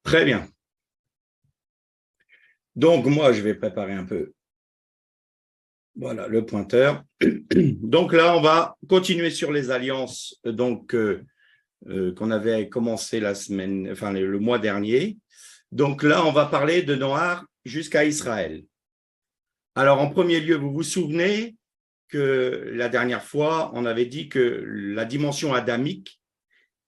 Très bien. Donc, moi, je vais préparer un peu. Voilà, le pointeur. Donc là, on va continuer sur les alliances qu'on avait commencé le mois dernier. Donc là, on va parler de Noach jusqu'à Israël. Alors, en premier lieu, vous vous souvenez que la dernière fois, on avait dit que la dimension adamique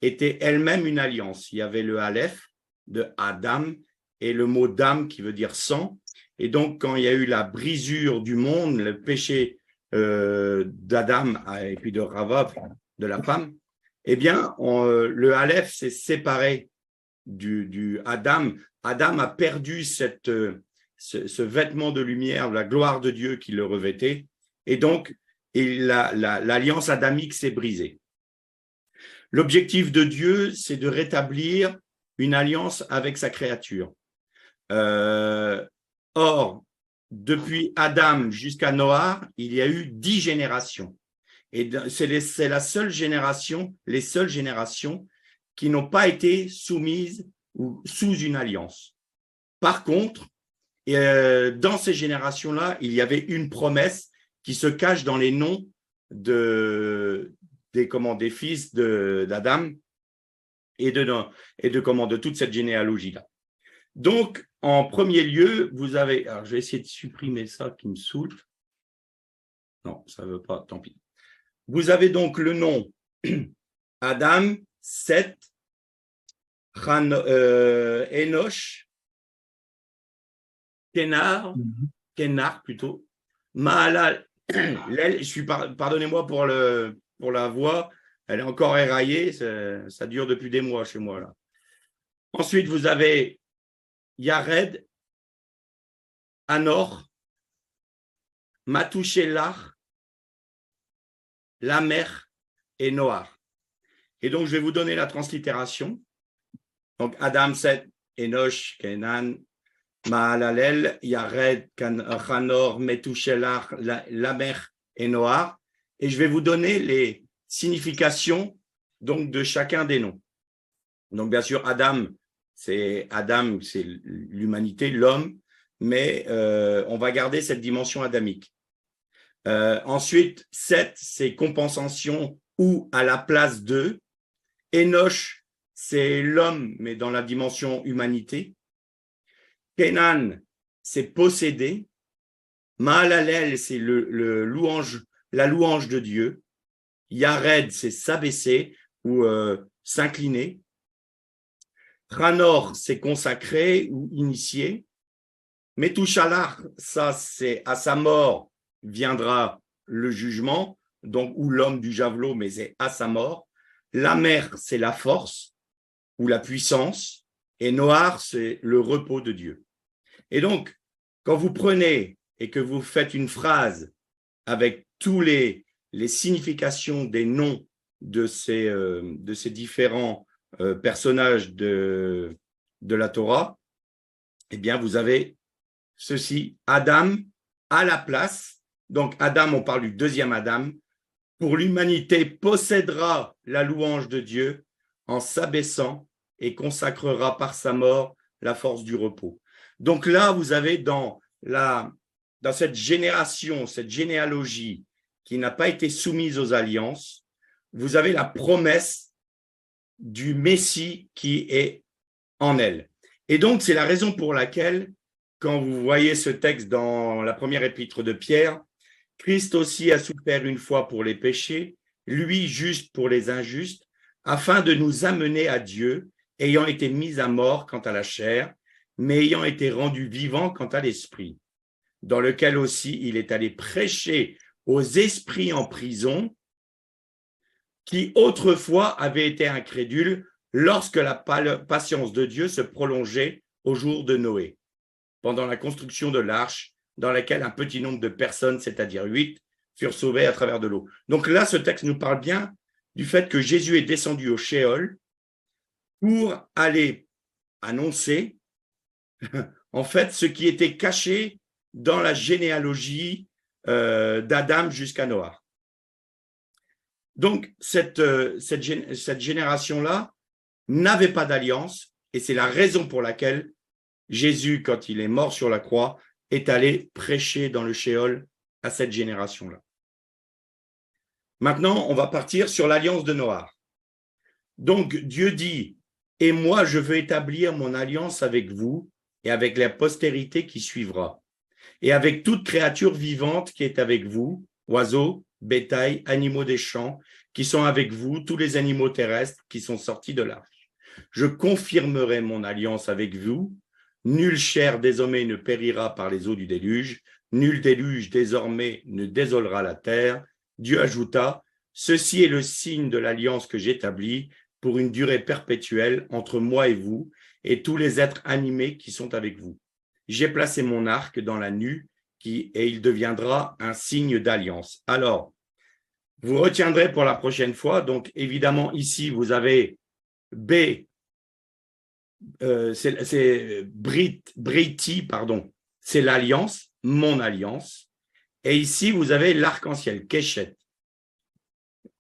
était elle-même une alliance. Il y avait le Aleph de Adam et le mot dam qui veut dire sang. Et donc, quand il y a eu la brisure du monde, le péché d'Adam et puis de Rava, de la femme, eh bien, le Aleph s'est séparé du Adam. Adam a perdu ce vêtement de lumière, la gloire de Dieu qui le revêtait. Et donc, l'alliance adamique s'est brisée. L'objectif de Dieu, c'est de rétablir une alliance avec sa créature. Or, depuis Adam jusqu'à Noach, il y a eu 10 générations. Et c'est les seules générations qui n'ont pas été soumises ou sous une alliance. Par contre, dans ces générations-là, il y avait une promesse qui se cache dans les noms des fils d'Adam et de toute cette généalogie-là. Donc, en premier lieu, vous avez… Alors, je vais essayer de supprimer ça qui me saoule. Non, ça ne veut pas, tant pis. Vous avez donc le nom Adam, Seth, Enoch, Kenar plutôt, Mahalal. Pardonnez-moi pour la voix, elle est encore éraillée, ça dure depuis des mois chez moi là. Ensuite, vous avez Yared, Anor, Matouchelach, Lamer et Noach. Et donc, je vais vous donner la translittération. Donc, Adam, Seth, Enoch, Kenan, Mahalalel, Yared, Chanor, Metouchelach, Lamer et Noach. Et je vais vous donner les significations donc, de chacun des noms. Donc, bien sûr, Adam, c'est l'humanité, l'homme, mais on va garder cette dimension adamique. Ensuite, Seth, c'est compensation ou à la place de. Enoch, c'est l'homme, mais dans la dimension humanité. Kenan, c'est posséder. Mahalalel, c'est la louange de Dieu. Yared, c'est s'abaisser ou s'incliner. Chanor, c'est consacré ou initié. Metouchalach, ça, c'est à sa mort viendra le jugement, donc ou l'homme du javelot, mais c'est à sa mort. Lamer, c'est la force ou la puissance. Et Noach, c'est le repos de Dieu. Et donc, quand vous prenez et que vous faites une phrase avec tous les significations des noms de ces différents personnages de la Torah, eh bien, vous avez ceci, Adam à la place. Donc, Adam, on parle du deuxième Adam. Pour l'humanité, possédera la louange de Dieu en s'abaissant et consacrera par sa mort la force du repos. Donc là, vous avez dans cette génération, cette généalogie qui n'a pas été soumise aux alliances, vous avez la promesse du Messie qui est en elle. Et donc, c'est la raison pour laquelle, quand vous voyez ce texte dans la première épître de Pierre, Christ aussi a souffert une fois pour les péchés, lui juste pour les injustes, afin de nous amener à Dieu, ayant été mis à mort quant à la chair, mais ayant été rendu vivant quant à l'esprit, dans lequel aussi il est allé prêcher aux esprits en prison, qui autrefois avaient été incrédules lorsque la patience de Dieu se prolongeait au jour de Noé, pendant la construction de l'arche, dans laquelle un petit nombre de personnes, c'est-à-dire 8, furent sauvées à travers de l'eau. Donc là, ce texte nous parle bien du fait que Jésus est descendu au Sheol pour aller annoncer, en fait, ce qui était caché dans la généalogie d'Adam jusqu'à Noach. Donc, cette génération-là n'avait pas d'alliance, Et c'est la raison pour laquelle Jésus, quand il est mort sur la croix, est allé prêcher dans le Sheol à cette génération-là. Maintenant, on va partir sur l'alliance de Noach. Donc, Dieu dit, « Et moi, je veux établir mon alliance avec vous et avec la postérité qui suivra, et avec toute créature vivante qui est avec vous, oiseaux, bétail, animaux des champs, qui sont avec vous, tous les animaux terrestres qui sont sortis de l'arche. Je confirmerai mon alliance avec vous. Nulle chair désormais ne périra par les eaux du déluge. Nul déluge désormais ne désolera la terre. » Dieu ajouta, « Ceci est le signe de l'alliance que j'établis pour une durée perpétuelle entre moi et vous et tous les êtres animés qui sont avec vous. J'ai placé mon arc dans la nue et il deviendra un signe d'alliance. » Alors, vous retiendrez pour la prochaine fois. Donc, évidemment, ici, vous avez B, c'est Briti, pardon, c'est l'alliance, mon alliance. Et ici, vous avez l'arc-en-ciel, Keshet.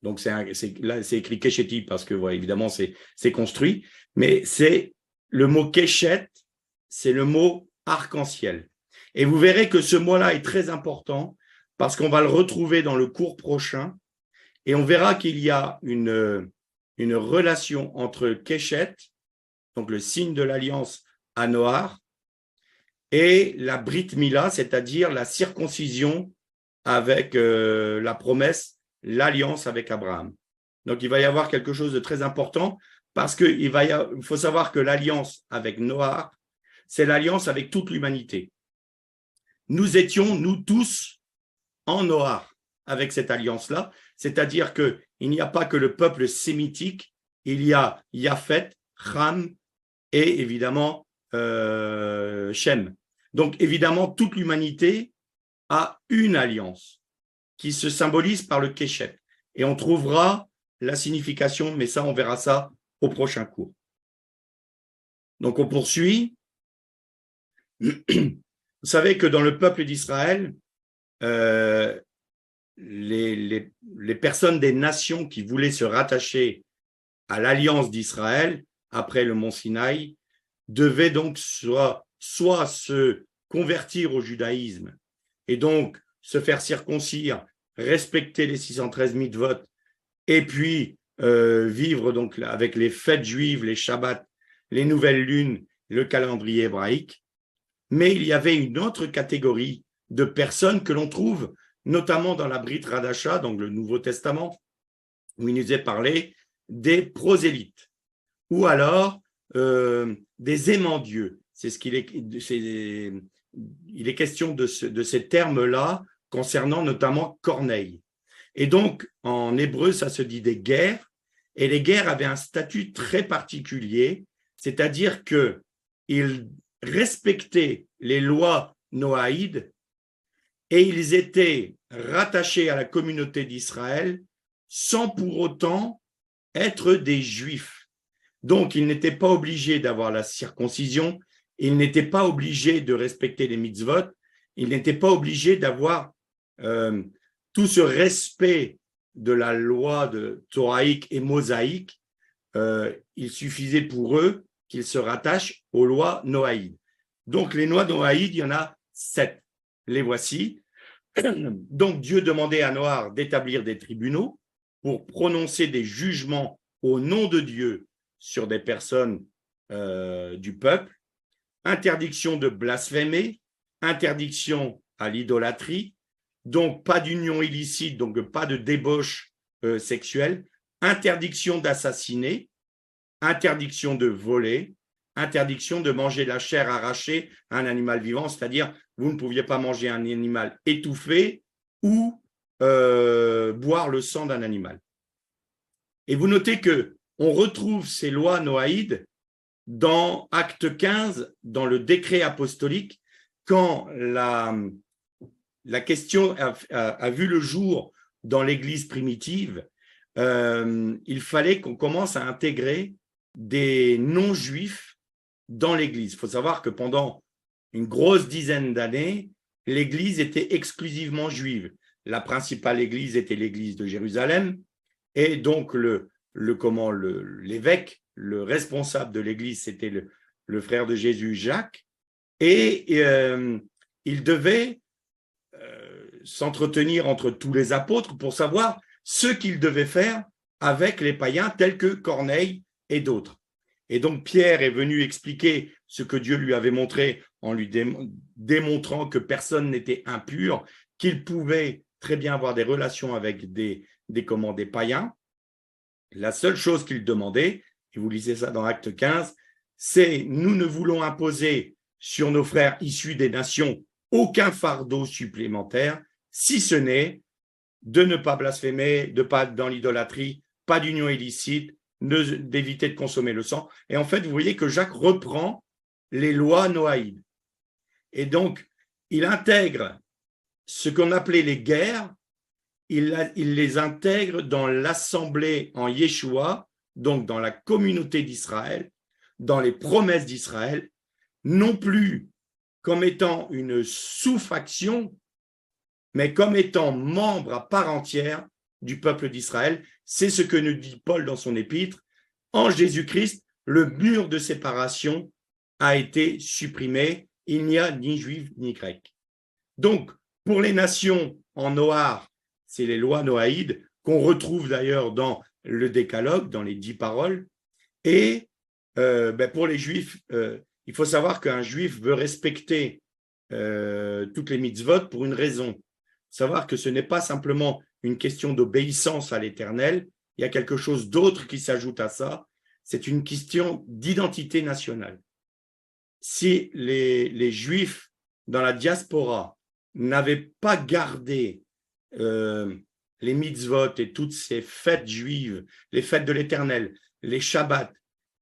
Donc, là, c'est écrit Kesheti parce que, voilà, évidemment, c'est construit. Mais c'est le mot Keshet, c'est le mot arc-en-ciel. Et vous verrez que ce mot-là est très important parce qu'on va le retrouver dans le cours prochain. Et on verra qu'il y a une relation entre Keshet, donc le signe de l'alliance à Noach, et la Brit Mila, c'est-à-dire la circoncision avec la promesse, l'alliance avec Abraham. Donc, il va y avoir quelque chose de très important parce qu'il faut savoir que l'alliance avec Noach, c'est l'alliance avec toute l'humanité. Nous étions, nous tous, en Noach avec cette alliance-là, c'est-à-dire qu'il n'y a pas que le peuple sémitique, il y a Japhet, Ham et évidemment Shem. Donc, évidemment, toute l'humanité a une alliance qui se symbolise par le Keshet. Et on trouvera la signification, mais ça, on verra ça au prochain cours. Donc, on poursuit. Vous savez que dans le peuple d'Israël, les personnes des nations qui voulaient se rattacher à l'alliance d'Israël après le mont Sinaï devaient donc soit se convertir au judaïsme et donc se faire circoncire, respecter les 613 mitzvot et puis vivre donc avec les fêtes juives, les shabbats, les nouvelles lunes, le calendrier hébraïque. Mais il y avait une autre catégorie de personnes que l'on trouve notamment dans la Brit Hadasha, donc le Nouveau Testament, où il nous est parlé des prosélytes, ou alors des aimants Dieu. C'est ce qu'il est, il est question de ces termes-là concernant notamment Corneille. Et donc, en hébreu, ça se dit des guerres, et les guerres avaient un statut très particulier, c'est-à-dire qu'ils respectaient les lois noaïdes et ils étaient rattachés à la communauté d'Israël sans pour autant être des Juifs. Donc, ils n'étaient pas obligés d'avoir la circoncision, ils n'étaient pas obligés de respecter les mitzvot, ils n'étaient pas obligés d'avoir tout ce respect de la loi de thoraïque et mosaïque. Il suffisait pour eux qu'ils se rattachent aux lois noaïdes. Donc, les lois noaïdes, il y en a 7. Les voici. Donc, Dieu demandait à Noach d'établir des tribunaux pour prononcer des jugements au nom de Dieu sur des personnes du peuple, interdiction de blasphémer, interdiction à l'idolâtrie, donc pas d'union illicite, donc pas de débauche sexuelle, interdiction d'assassiner, interdiction de voler, interdiction de manger la chair arrachée à un animal vivant, c'est-à-dire vous ne pouviez pas manger un animal étouffé ou boire le sang d'un animal. Et vous notez qu'on retrouve ces lois noaïdes dans Acte 15, dans le décret apostolique, quand la question a vu le jour dans l'Église primitive, il fallait qu'on commence à intégrer des non-juifs dans l'Église. Il faut savoir que pendant une grosse dizaine d'années, l'Église était exclusivement juive. La principale Église était l'Église de Jérusalem, et donc l'évêque, le responsable de l'Église, c'était le frère de Jésus, Jacques, et il devait s'entretenir entre tous les apôtres pour savoir ce qu'ils devaient faire avec les païens tels que Corneille et d'autres. Et donc Pierre est venu expliquer ce que Dieu lui avait montré en lui démontrant que personne n'était impur, qu'il pouvait très bien avoir des relations avec des païens. La seule chose qu'il demandait, et vous lisez ça dans Acte 15, c'est nous ne voulons imposer sur nos frères issus des nations aucun fardeau supplémentaire, si ce n'est de ne pas blasphémer, de ne pas être dans l'idolâtrie, pas d'union illicite, d'éviter de consommer le sang. Et en fait, vous voyez que Jacques reprend les lois noaïdes. Et donc, il intègre ce qu'on appelait les guerres, il les intègre dans l'assemblée en Yeshua, donc dans la communauté d'Israël, dans les promesses d'Israël, non plus comme étant une sous-faction, mais comme étant membre à part entière du peuple d'Israël. C'est ce que nous dit Paul dans son épître. En Jésus-Christ, le mur de séparation a été supprimé. Il n'y a ni juif ni grec. Donc, pour les nations en noir, c'est les lois noaïdes qu'on retrouve d'ailleurs dans le Décalogue, dans les 10 paroles. Et pour les juifs, il faut savoir qu'un juif veut respecter toutes les mitzvot pour une raison. Savoir que ce n'est pas simplement une question d'obéissance à l'Éternel, il y a quelque chose d'autre qui s'ajoute à ça, c'est une question d'identité nationale. Si les Juifs dans la diaspora n'avaient pas gardé les mitzvot et toutes ces fêtes juives, les fêtes de l'Éternel, les Shabbats,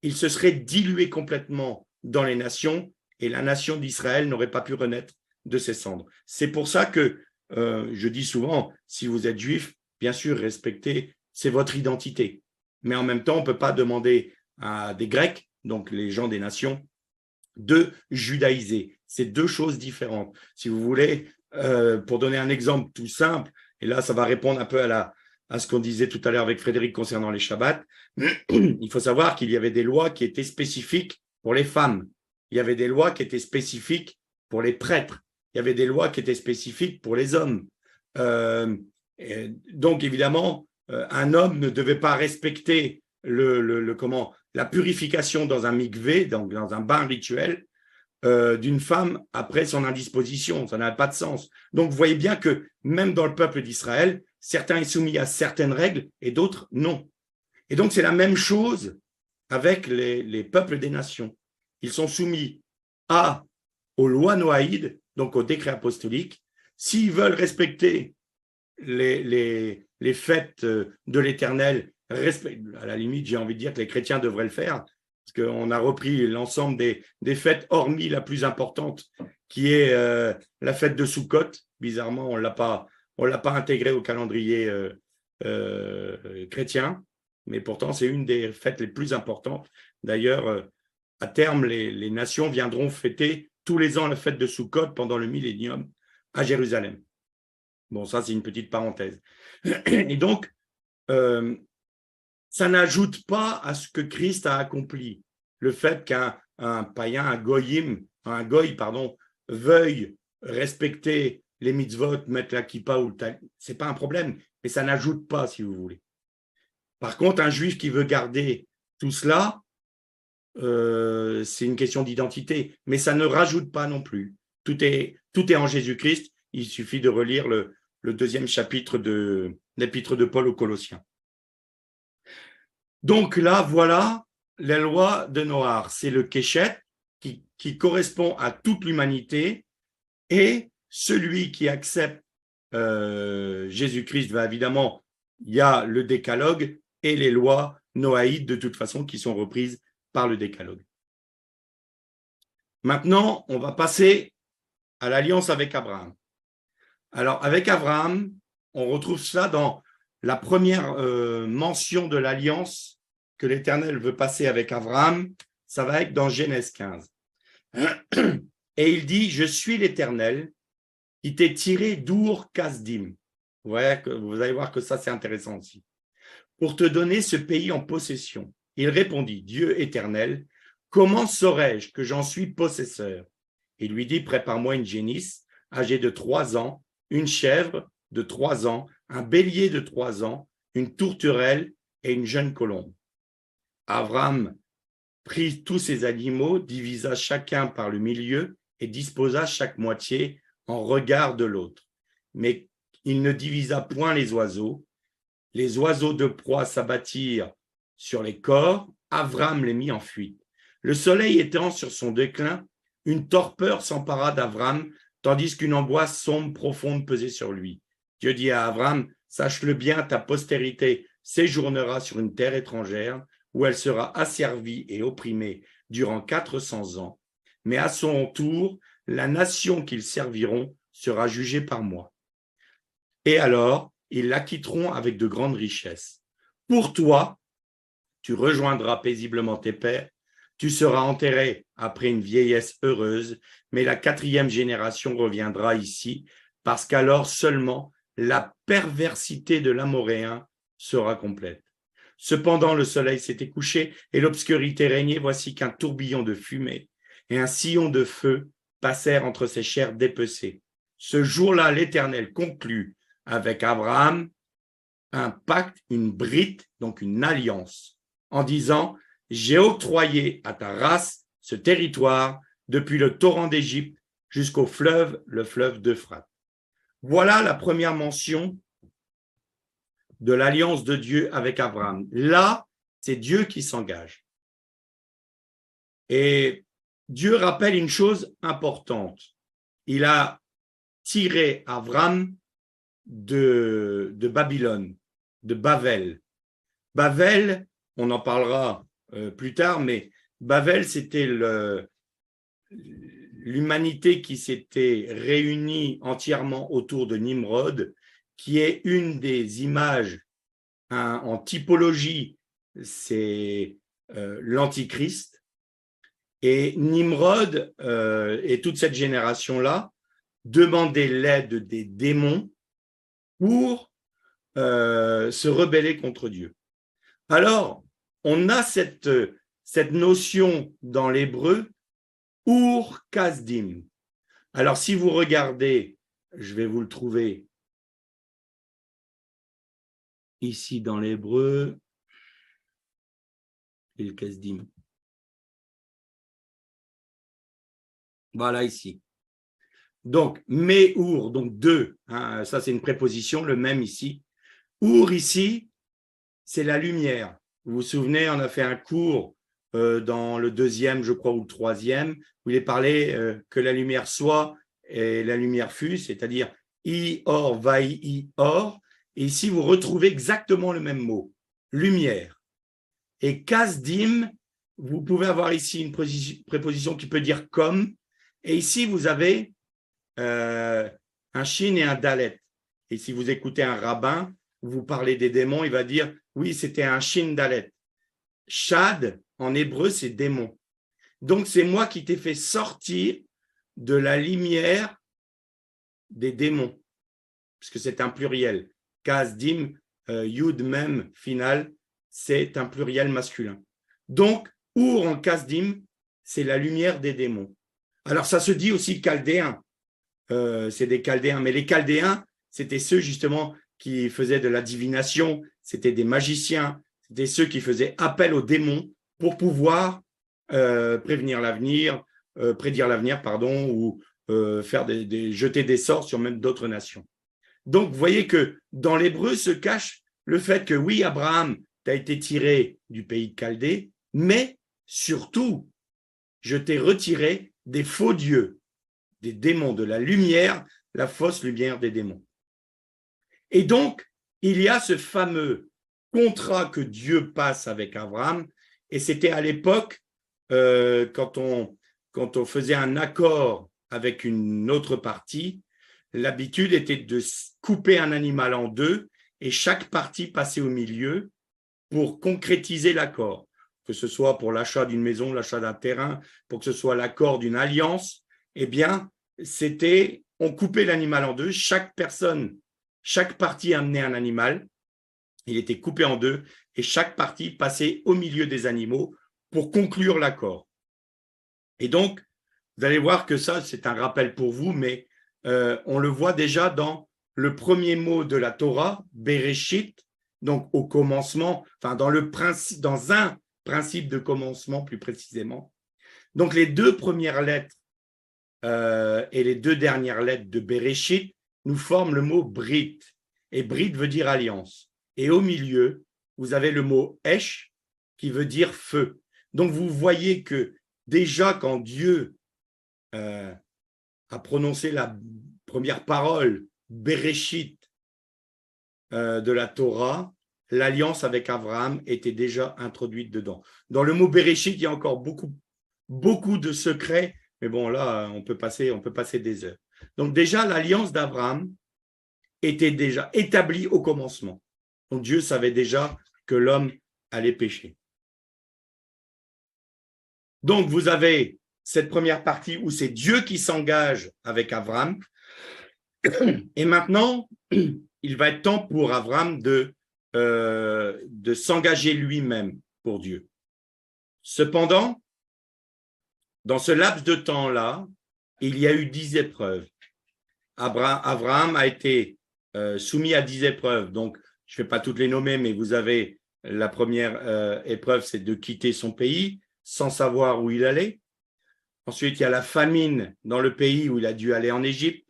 ils se seraient dilués complètement dans les nations et la nation d'Israël n'aurait pas pu renaître de ses cendres. C'est pour ça que je dis souvent, si vous êtes juif, bien sûr, respectez, c'est votre identité. Mais en même temps, on ne peut pas demander à des Grecs, donc les gens des nations, de judaïser. C'est deux choses différentes. Si vous voulez, pour donner un exemple tout simple, et là, ça va répondre un peu à ce qu'on disait tout à l'heure avec Frédéric concernant les Shabbats, il faut savoir qu'il y avait des lois qui étaient spécifiques pour les femmes. Il y avait des lois qui étaient spécifiques pour les prêtres. Il y avait des lois qui étaient spécifiques pour les hommes. Donc, évidemment, un homme ne devait pas respecter la purification dans un mikvé, donc dans un bain rituel, d'une femme après son indisposition. Ça n'a pas de sens. Donc, vous voyez bien que même dans le peuple d'Israël, certains sont soumis à certaines règles et d'autres non. Et donc, c'est la même chose avec les peuples des nations. Ils sont soumis aux lois noaïdes, donc aux décrets apostoliques. S'ils veulent respecter les fêtes de l'Éternel, à la limite, j'ai envie de dire que les chrétiens devraient le faire, parce qu'on a repris l'ensemble des fêtes, hormis la plus importante, qui est la fête de Soukhot. Bizarrement, on l'a pas intégrée au calendrier chrétien, mais pourtant, c'est une des fêtes les plus importantes. D'ailleurs, à terme, les nations viendront fêter tous les ans la fête de Soukhot pendant le millénium à Jérusalem. Bon, ça, c'est une petite parenthèse. Et donc, ça n'ajoute pas à ce que Christ a accompli. Le fait qu'un païen, un goy, veuille respecter les mitzvot, mettre la kippa ou le talit, ce n'est pas un problème, mais ça n'ajoute pas, si vous voulez. Par contre, un juif qui veut garder tout cela, c'est une question d'identité, mais ça ne rajoute pas non plus. Tout est en Jésus-Christ. Il suffit de relire le deuxième chapitre de l'épître de Paul aux Colossiens. Donc là, voilà la loi de Noach. C'est le Keshet qui correspond à toute l'humanité, et celui qui accepte Jésus-Christ, évidemment, il y a le décalogue et les lois noaïdes de toute façon qui sont reprises par le décalogue. Maintenant, on va passer à l'alliance avec Abraham. Alors, avec Abraham, on retrouve cela dans la première mention de l'alliance que l'Éternel veut passer avec Abraham. Ça va être dans Genèse 15. Et il dit, je suis l'Éternel qui t'ai tiré d'Our Kasdim. Vous allez voir que ça, c'est intéressant aussi. Pour te donner ce pays en possession. Il répondit, Dieu éternel, comment saurais-je que j'en suis possesseur? Il lui dit, prépare-moi une génisse âgée de 3 ans, une chèvre de 3 ans, un bélier de 3 ans, une tourterelle et une jeune colombe. Abraham prit tous ces animaux, divisa chacun par le milieu et disposa chaque moitié en regard de l'autre. Mais il ne divisa point les oiseaux. Les oiseaux de proie s'abattirent sur les corps. Abraham les mit en fuite. Le soleil étant sur son déclin, une torpeur s'empara d'Abraham, tandis qu'une angoisse sombre, profonde pesait sur lui. Dieu dit à Abraham, sache-le bien, ta postérité séjournera sur une terre étrangère, où elle sera asservie et opprimée durant 400 ans. Mais à son tour, la nation qu'ils serviront sera jugée par moi. Et alors, ils l'acquitteront avec de grandes richesses. Pour toi, tu rejoindras paisiblement tes pères, tu seras enterré après une vieillesse heureuse, mais la 4e génération reviendra ici, parce qu'alors seulement la perversité de l'Amoréen sera complète. Cependant, le soleil s'était couché et l'obscurité régnait. Voici qu'un tourbillon de fumée et un sillon de feu passèrent entre ces chairs dépecées. Ce jour-là, l'Éternel conclut avec Abraham un pacte, une brite, donc une alliance, en disant « J'ai octroyé à ta race ce territoire depuis le torrent d'Égypte jusqu'au fleuve, le fleuve d'Euphrate. » Voilà la première mention de l'alliance de Dieu avec Abraham. Là, c'est Dieu qui s'engage. Et Dieu rappelle une chose importante. Il a tiré Abraham de Babylone, de Bavel. Bavel, on en parlera plus tard, mais Bavel, c'était l'humanité qui s'était réunie entièrement autour de Nimrod, qui est une des images en typologie, c'est l'Antichrist. Et Nimrod et toute cette génération-là demandaient l'aide des démons pour se rebeller contre Dieu. Alors, on a cette notion dans l'hébreu, Ur Kasdim. Alors, si vous regardez, je vais vous le trouver ici dans l'hébreu, il Kasdim. Voilà ici. Donc, Meur, donc deux, hein, ça c'est une préposition, le même ici. Ur ici, c'est la lumière. Vous vous souvenez, on a fait un cours dans le 2e, je crois, ou le 3e, où il est parlé que la lumière soit et la lumière fût, c'est-à-dire I, or, vai, I, or. Et ici, vous retrouvez exactement le même mot, lumière. Et kasdim, vous pouvez avoir ici une préposition qui peut dire comme. Et ici, vous avez un shin et un dalet. Et si vous écoutez un rabbin, vous parlez des démons, il va dire, oui, c'était un shin dalet. Shad, en hébreu, c'est démon. Donc, c'est moi qui t'ai fait sortir de la lumière des démons, puisque c'est un pluriel. Kasdim, yud, mem, final, c'est un pluriel masculin. Donc, Ur en kasdim, c'est la lumière des démons. Alors, ça se dit aussi chaldéen. C'est des chaldéens, mais les chaldéens, c'était ceux justement qui faisaient de la divination, c'était des magiciens, c'était ceux qui faisaient appel aux démons pour pouvoir prédire l'avenir, pardon, ou faire jeter des sorts sur même d'autres nations. Donc, vous voyez que dans l'hébreu se cache le fait que oui, Abraham, tu as été tiré du pays de Chaldée, mais surtout, je t'ai retiré des faux dieux, des démons, de la lumière, la fausse lumière des démons. Et donc, il y a ce fameux contrat que Dieu passe avec Abraham, et c'était à l'époque, quand on faisait un accord avec une autre partie, l'habitude était de couper un animal en deux, et chaque partie passait au milieu pour concrétiser l'accord, que ce soit pour l'achat d'une maison, l'achat d'un terrain, pour que ce soit l'accord d'une alliance. Eh bien, on coupait l'animal en deux, chaque partie amenait un animal, Il était coupé en deux et chaque partie passait au milieu des animaux pour conclure l'accord. Et donc, vous allez voir que ça, c'est un rappel pour vous, mais on le voit déjà dans le premier mot de la Torah, Bereshit, donc au commencement, enfin dans un principe de commencement plus précisément. Donc les deux premières lettres et les deux dernières lettres de Bereshit nous forment le mot Brit. Et Brit veut dire alliance. Et au milieu, vous avez le mot Esh qui veut dire feu. Donc vous voyez que déjà quand Dieu a prononcé la première parole, Bereshit, de la Torah, l'alliance avec Abraham était déjà introduite dedans. Dans le mot Bereshit, il y a encore beaucoup de secrets, mais bon, là, on peut passer des heures. Donc déjà, l'alliance d'Abraham était déjà établie au commencement. Donc Dieu savait déjà que l'homme allait pécher. Donc vous avez cette première partie où c'est Dieu qui s'engage avec Abraham. Et maintenant, il va être temps pour Abraham de s'engager lui-même pour Dieu. Cependant, dans ce laps de temps-là, il y a eu 10 épreuves. Abraham a été soumis à 10 épreuves. Donc, je ne vais pas toutes les nommer, mais vous avez la première épreuve, c'est de quitter son pays sans savoir où il allait. Ensuite, il y a la famine dans le pays où il a dû aller en Égypte.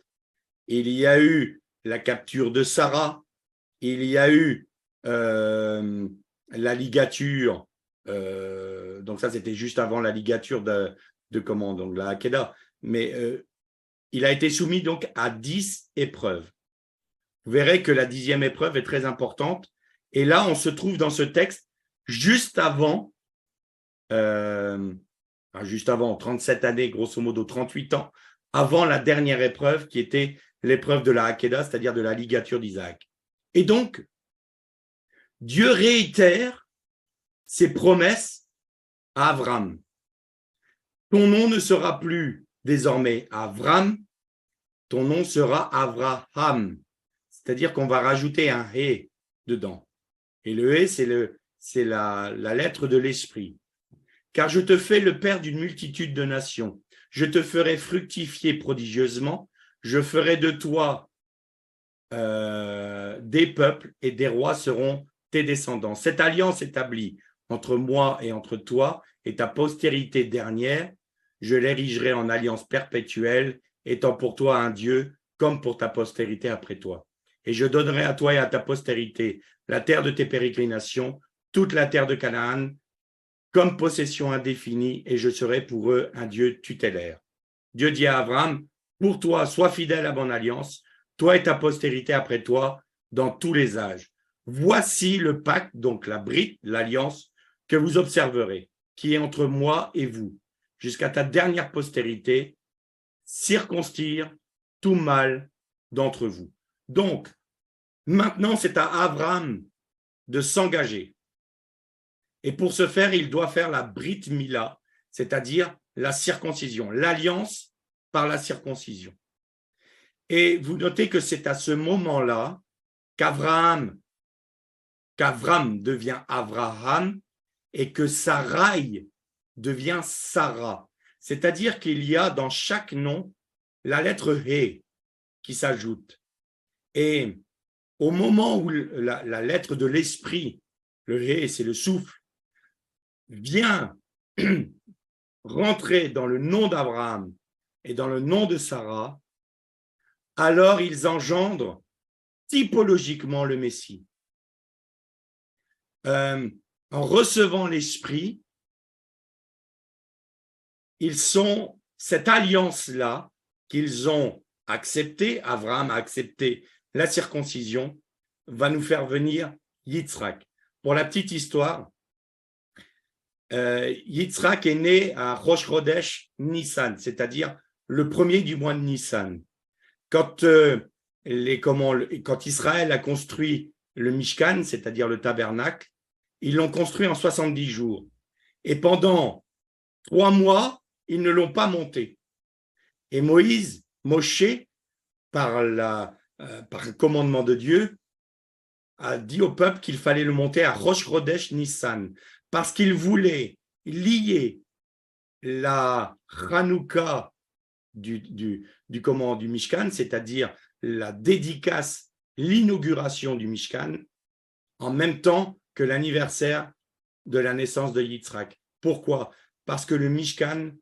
Il y a eu la capture de Sarah. Il y a eu la ligature. Donc ça, c'était juste avant la ligature donc la Hakeda. Mais il a été soumis donc à 10 épreuves. Vous verrez que la 10e épreuve est très importante. Et là, on se trouve dans ce texte juste avant 37 années, grosso modo 38 ans, avant la dernière épreuve qui était l'épreuve de la Hakeda, c'est-à-dire de la ligature d'Isaac. Et donc, Dieu réitère ses promesses à Abraham. Ton nom ne sera plus désormais Avram, ton nom sera Avraham. C'est-à-dire qu'on va rajouter un « hé » dedans. Et le « hé », c'est la lettre de l'esprit. Car je te fais le père d'une multitude de nations. Je te ferai fructifier prodigieusement. Je ferai de toi des peuples et des rois seront tes descendants. Cette alliance établie entre moi et entre toi et ta postérité dernière, je l'érigerai en alliance perpétuelle, étant pour toi un Dieu comme pour ta postérité après toi. Et je donnerai à toi et à ta postérité la terre de tes pérégrinations, toute la terre de Canaan, comme possession indéfinie, et je serai pour eux un Dieu tutélaire. Dieu dit à Abraham, pour toi, sois fidèle à mon alliance, toi et ta postérité après toi, dans tous les âges. Voici le pacte, donc la brite, l'alliance, que vous observerez, qui est entre moi et vous, jusqu'à ta dernière postérité, circoncire tout mâle d'entre vous. Donc, maintenant, c'est à Abraham de s'engager. Et pour ce faire, il doit faire la Brit Mila, c'est-à-dire la circoncision, l'alliance par la circoncision. Et vous notez que c'est à ce moment-là qu'Avram devient Avraham et que Sarai devient Sarah. C'est-à-dire qu'il y a dans chaque nom la lettre He qui s'ajoute. Et au moment où la lettre de l'esprit, le He, c'est le souffle, vient rentrer dans le nom d'Abraham et dans le nom de Sarah, alors ils engendrent typologiquement le Messie. En recevant l'Esprit, ils sont cette alliance-là qu'ils ont acceptée, Abraham a accepté la circoncision, va nous faire venir Yitzhak. Pour la petite histoire, Yitzhak est né à Rosh Chodesh Nissan, c'est-à-dire le premier du mois de Nissan. Quand Israël a construit le Mishkan, c'est-à-dire le tabernacle, ils l'ont construit en 70 jours. Et pendant 3 mois, ils ne l'ont pas monté. Et Moshe, par le commandement de Dieu, a dit au peuple qu'il fallait le monter à Rosh Chodesh Nissan, parce qu'il voulait lier la Hanouka du Mishkan, c'est-à-dire la dédicace, l'inauguration du Mishkan, en même temps que l'anniversaire de la naissance de Yitzhak. Pourquoi? Parce que le Mishkan,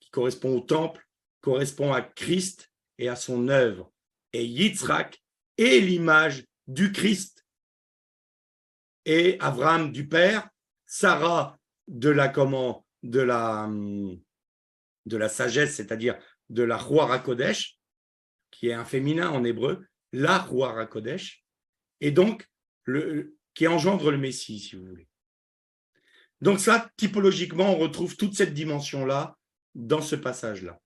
qui correspond au temple, correspond à Christ et à son œuvre. Et Yitzhak est l'image du Christ. Et Abraham du Père, Sarah de la sagesse, c'est-à-dire de la Ruach HaKodesh, qui est un féminin en hébreu, la Ruach HaKodesh, et donc qui engendre le Messie, si vous voulez. Donc ça, typologiquement, on retrouve toute cette dimension-là dans ce passage-là.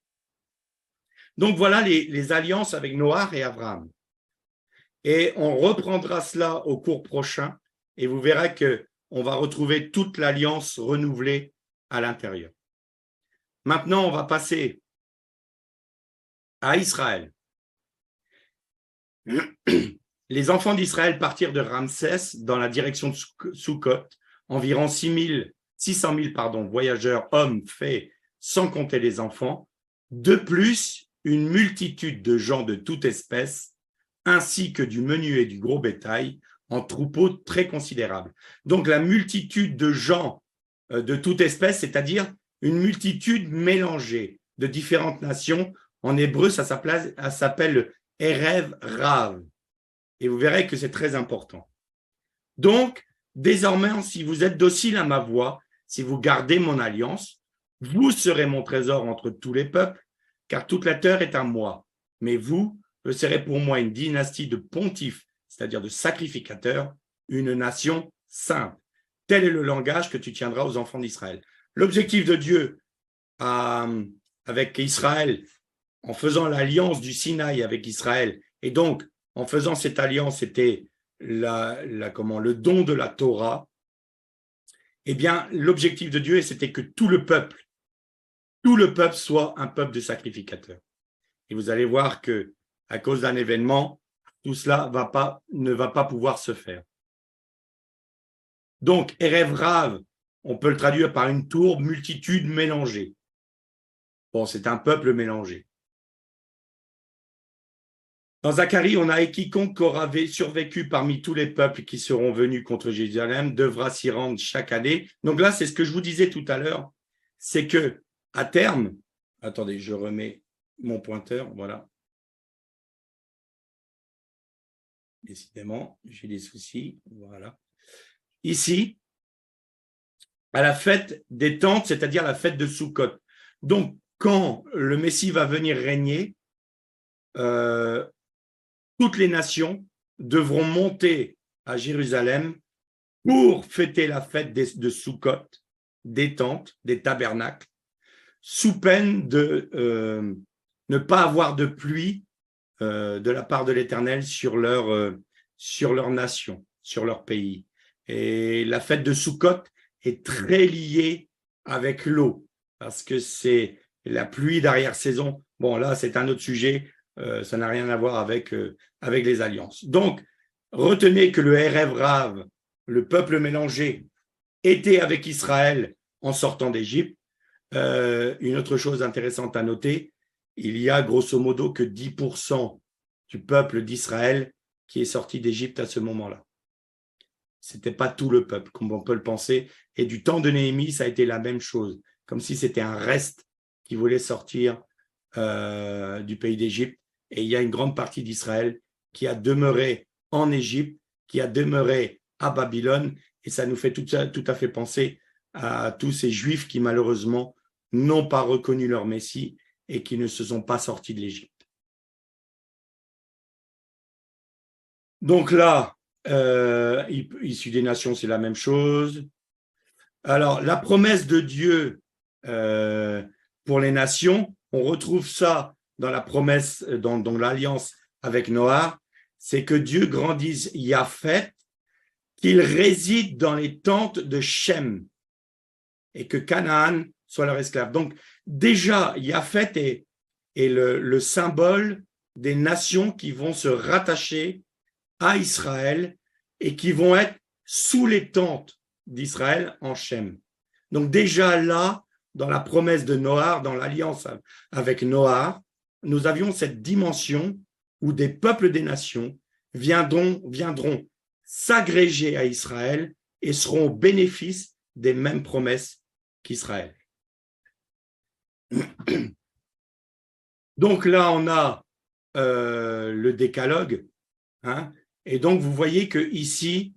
Donc voilà les alliances avec Noach et Abraham. Et on reprendra cela au cours prochain, et vous verrez qu'on va retrouver toute l'alliance renouvelée à l'intérieur. Maintenant, on va passer à Israël. Les enfants d'Israël partirent de Ramsès dans la direction de Sukkot, environ 600 000 voyageurs, hommes, faits, sans compter les enfants. De plus, une multitude de gens de toute espèce, ainsi que du menu et du gros bétail, en troupeaux très considérables. Donc, la multitude de gens de toute espèce, c'est-à-dire une multitude mélangée de différentes nations. En hébreu, ça s'appelle Erev Rav. Et vous verrez que c'est très important. Donc, désormais, si vous êtes docile à ma voix, si vous gardez mon alliance, vous serez mon trésor entre tous les peuples, car toute la terre est à moi. Mais vous serez pour moi une dynastie de pontifes, c'est-à-dire de sacrificateurs, une nation sainte. Tel est le langage que tu tiendras aux enfants d'Israël. L'objectif de Dieu avec Israël, en faisant l'alliance du Sinaï avec Israël, et donc en faisant cette alliance, c'était le don de la Torah, eh bien, l'objectif de Dieu, c'était que tout le peuple soit un peuple de sacrificateurs. Et vous allez voir que à cause d'un événement, tout cela ne va pas pouvoir se faire. Donc, Erev Rav, on peut le traduire par une tour, multitude mélangée. Bon, c'est un peuple mélangé. Dans Zacharie, on a et quiconque aura survécu parmi tous les peuples qui seront venus contre Jérusalem devra s'y rendre chaque année. Donc là, c'est ce que je vous disais tout à l'heure, c'est que à terme, attendez, je remets mon pointeur, voilà. Décidément, j'ai des soucis, voilà. Ici, à la fête des tentes, c'est-à-dire la fête de Sukkot. Donc, quand le Messie va venir régner, toutes les nations devront monter à Jérusalem pour fêter la fête de Sukkot, des tentes, des tabernacles, sous peine de ne pas avoir de pluie de la part de l'Éternel sur leur nation, sur leur pays. Et la fête de Sukkot est très liée avec l'eau, parce que c'est la pluie d'arrière-saison. Bon, là, c'est un autre sujet, ça n'a rien à voir avec les alliances. Donc, retenez que le Erev Rav, le peuple mélangé, était avec Israël en sortant d'Égypte. Une autre chose intéressante à noter, il y a grosso modo que 10% du peuple d'Israël qui est sorti d'Égypte à ce moment-là. Ce n'était pas tout le peuple, comme on peut le penser. Et du temps de Néhémie, ça a été la même chose, comme si c'était un reste qui voulait sortir du pays d'Égypte. Et il y a une grande partie d'Israël qui a demeuré en Égypte, qui a demeuré à Babylone. Et ça nous fait tout à fait penser à tous ces Juifs qui, malheureusement, n'ont pas reconnu leur Messie et qui ne se sont pas sortis de l'Égypte. Donc là, issus des nations, c'est la même chose. Alors, la promesse de Dieu pour les nations, on retrouve ça dans la promesse, dans l'alliance avec Noach, c'est que Dieu grandisse Japhet, qu'il réside dans les tentes de Shem et que Canaan soit leur esclave. Donc, déjà, Japhet est le symbole des nations qui vont se rattacher à Israël et qui vont être sous les tentes d'Israël en Shem. Donc déjà là, dans la promesse de Noach, dans l'alliance avec Noach, nous avions cette dimension où des peuples des nations viendront s'agréger à Israël et seront au bénéfice des mêmes promesses qu'Israël. Donc là, on a le décalogue, hein, et donc vous voyez que ici,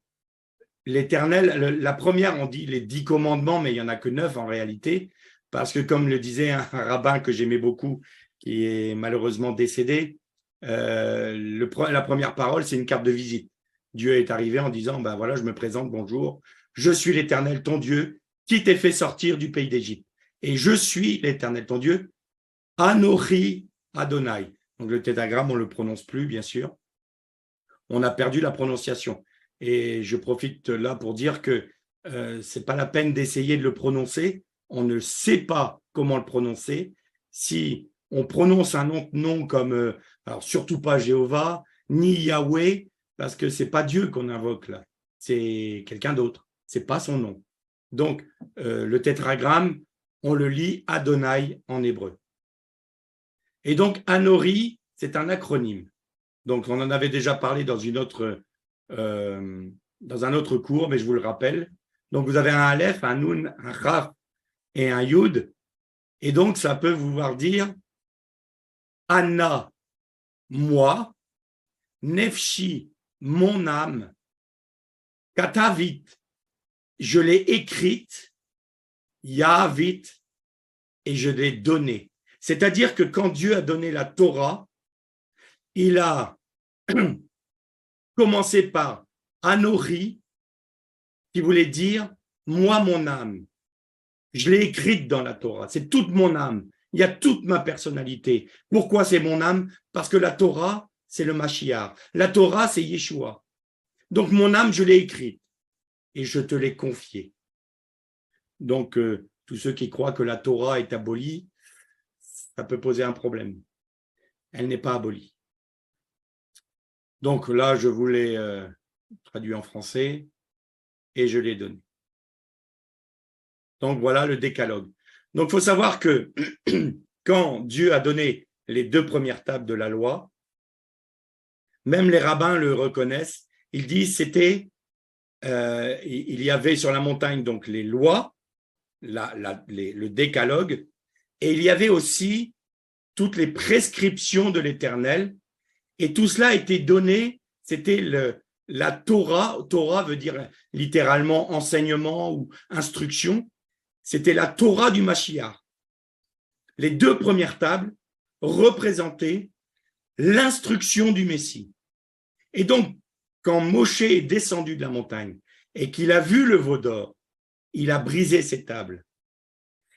l'Éternel, la première, on dit les 10 commandements, mais il n'y en a que 9 en réalité, parce que comme le disait un rabbin que j'aimais beaucoup, qui est malheureusement décédé, la première parole, c'est une carte de visite. Dieu est arrivé en disant, ben voilà, je me présente, bonjour, je suis l'Éternel, ton Dieu, qui t'ai fait sortir du pays d'Égypte. Et je suis l'Éternel, ton Dieu, Anochi Adonai. Donc le tétragramme, on ne le prononce plus, bien sûr. On a perdu la prononciation. Et je profite là pour dire que ce n'est pas la peine d'essayer de le prononcer. On ne sait pas comment le prononcer. Si on prononce un autre nom comme, alors surtout pas Jéhovah, ni Yahweh, parce que ce n'est pas Dieu qu'on invoque là, c'est quelqu'un d'autre, ce n'est pas son nom. Donc, le tétragramme, on le lit Adonai en hébreu. Et donc, Anori, c'est un acronyme. Donc, on en avait déjà parlé dans un autre cours, mais je vous le rappelle. Donc, vous avez un Aleph, un Nun, un Raf et un Yud. Et donc, ça peut vouloir dire Anna, moi, Nefshi, mon âme, Katavit, je l'ai écrite, Yahavit, et je l'ai donnée. C'est-à-dire que quand Dieu a donné la Torah, il a commencé par Anori, qui voulait dire moi, mon âme. Je l'ai écrite dans la Torah, c'est toute mon âme. Il y a toute ma personnalité. Pourquoi c'est mon âme? Parce que la Torah, c'est le Mashiach. La Torah, c'est Yeshua. Donc, mon âme, je l'ai écrite et je te l'ai confiée. Donc, tous ceux qui croient que la Torah est abolie, ça peut poser un problème. Elle n'est pas abolie. Donc là, je vous l'ai traduit en français et je l'ai donné. Donc, voilà le décalogue. Donc, il faut savoir que quand Dieu a donné les 2 premières tables de la loi, même les rabbins le reconnaissent, ils disent il y avait sur la montagne donc les lois, le décalogue, et il y avait aussi toutes les prescriptions de l'Éternel, et tout cela a été donné, c'était la Torah. Torah veut dire littéralement enseignement ou instruction. C'était la Torah du Mashiach. Les 2 premières tables représentaient l'instruction du Messie. Et donc, quand Moshe est descendu de la montagne et qu'il a vu le veau d'or, il a brisé ses tables.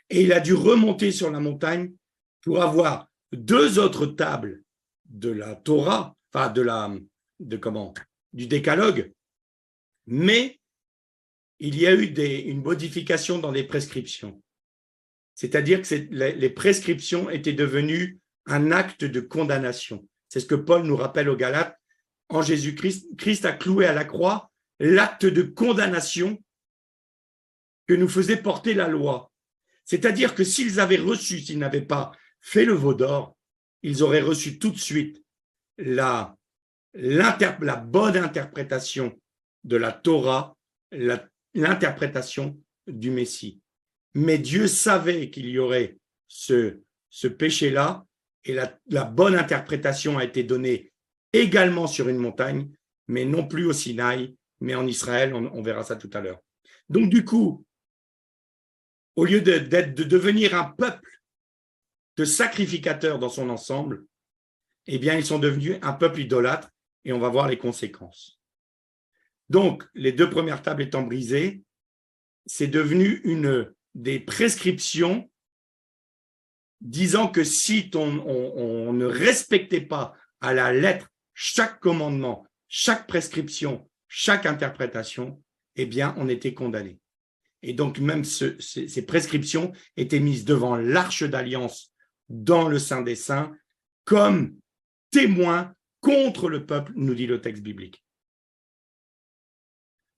Et il a dû remonter sur la montagne pour avoir 2 autres tables de la Torah, enfin du décalogue. Mais il y a eu une modification dans les prescriptions. C'est-à-dire que les prescriptions étaient devenues un acte de condamnation. C'est ce que Paul nous rappelle aux Galates. En Jésus-Christ, Christ a cloué à la croix l'acte de condamnation que nous faisait porter la loi. C'est-à-dire que s'ils n'avaient pas fait le veau d'or, ils auraient reçu tout de suite la bonne interprétation de la Torah, l'interprétation du Messie. Mais Dieu savait qu'il y aurait ce péché-là, et la bonne interprétation a été donnée également sur une montagne, mais non plus au Sinaï, mais en Israël, on verra ça tout à l'heure. Donc du coup, au lieu de devenir un peuple de sacrificateurs dans son ensemble, eh bien, ils sont devenus un peuple idolâtre, et on va voir les conséquences. Donc, les 2 premières tables étant brisées, c'est devenu des prescriptions disant que si on ne respectait pas à la lettre chaque commandement, chaque prescription, chaque interprétation, eh bien, on était condamné. Et donc, même ces prescriptions étaient mises devant l'arche d'alliance dans le Saint des Saints comme témoin contre le peuple, nous dit le texte biblique.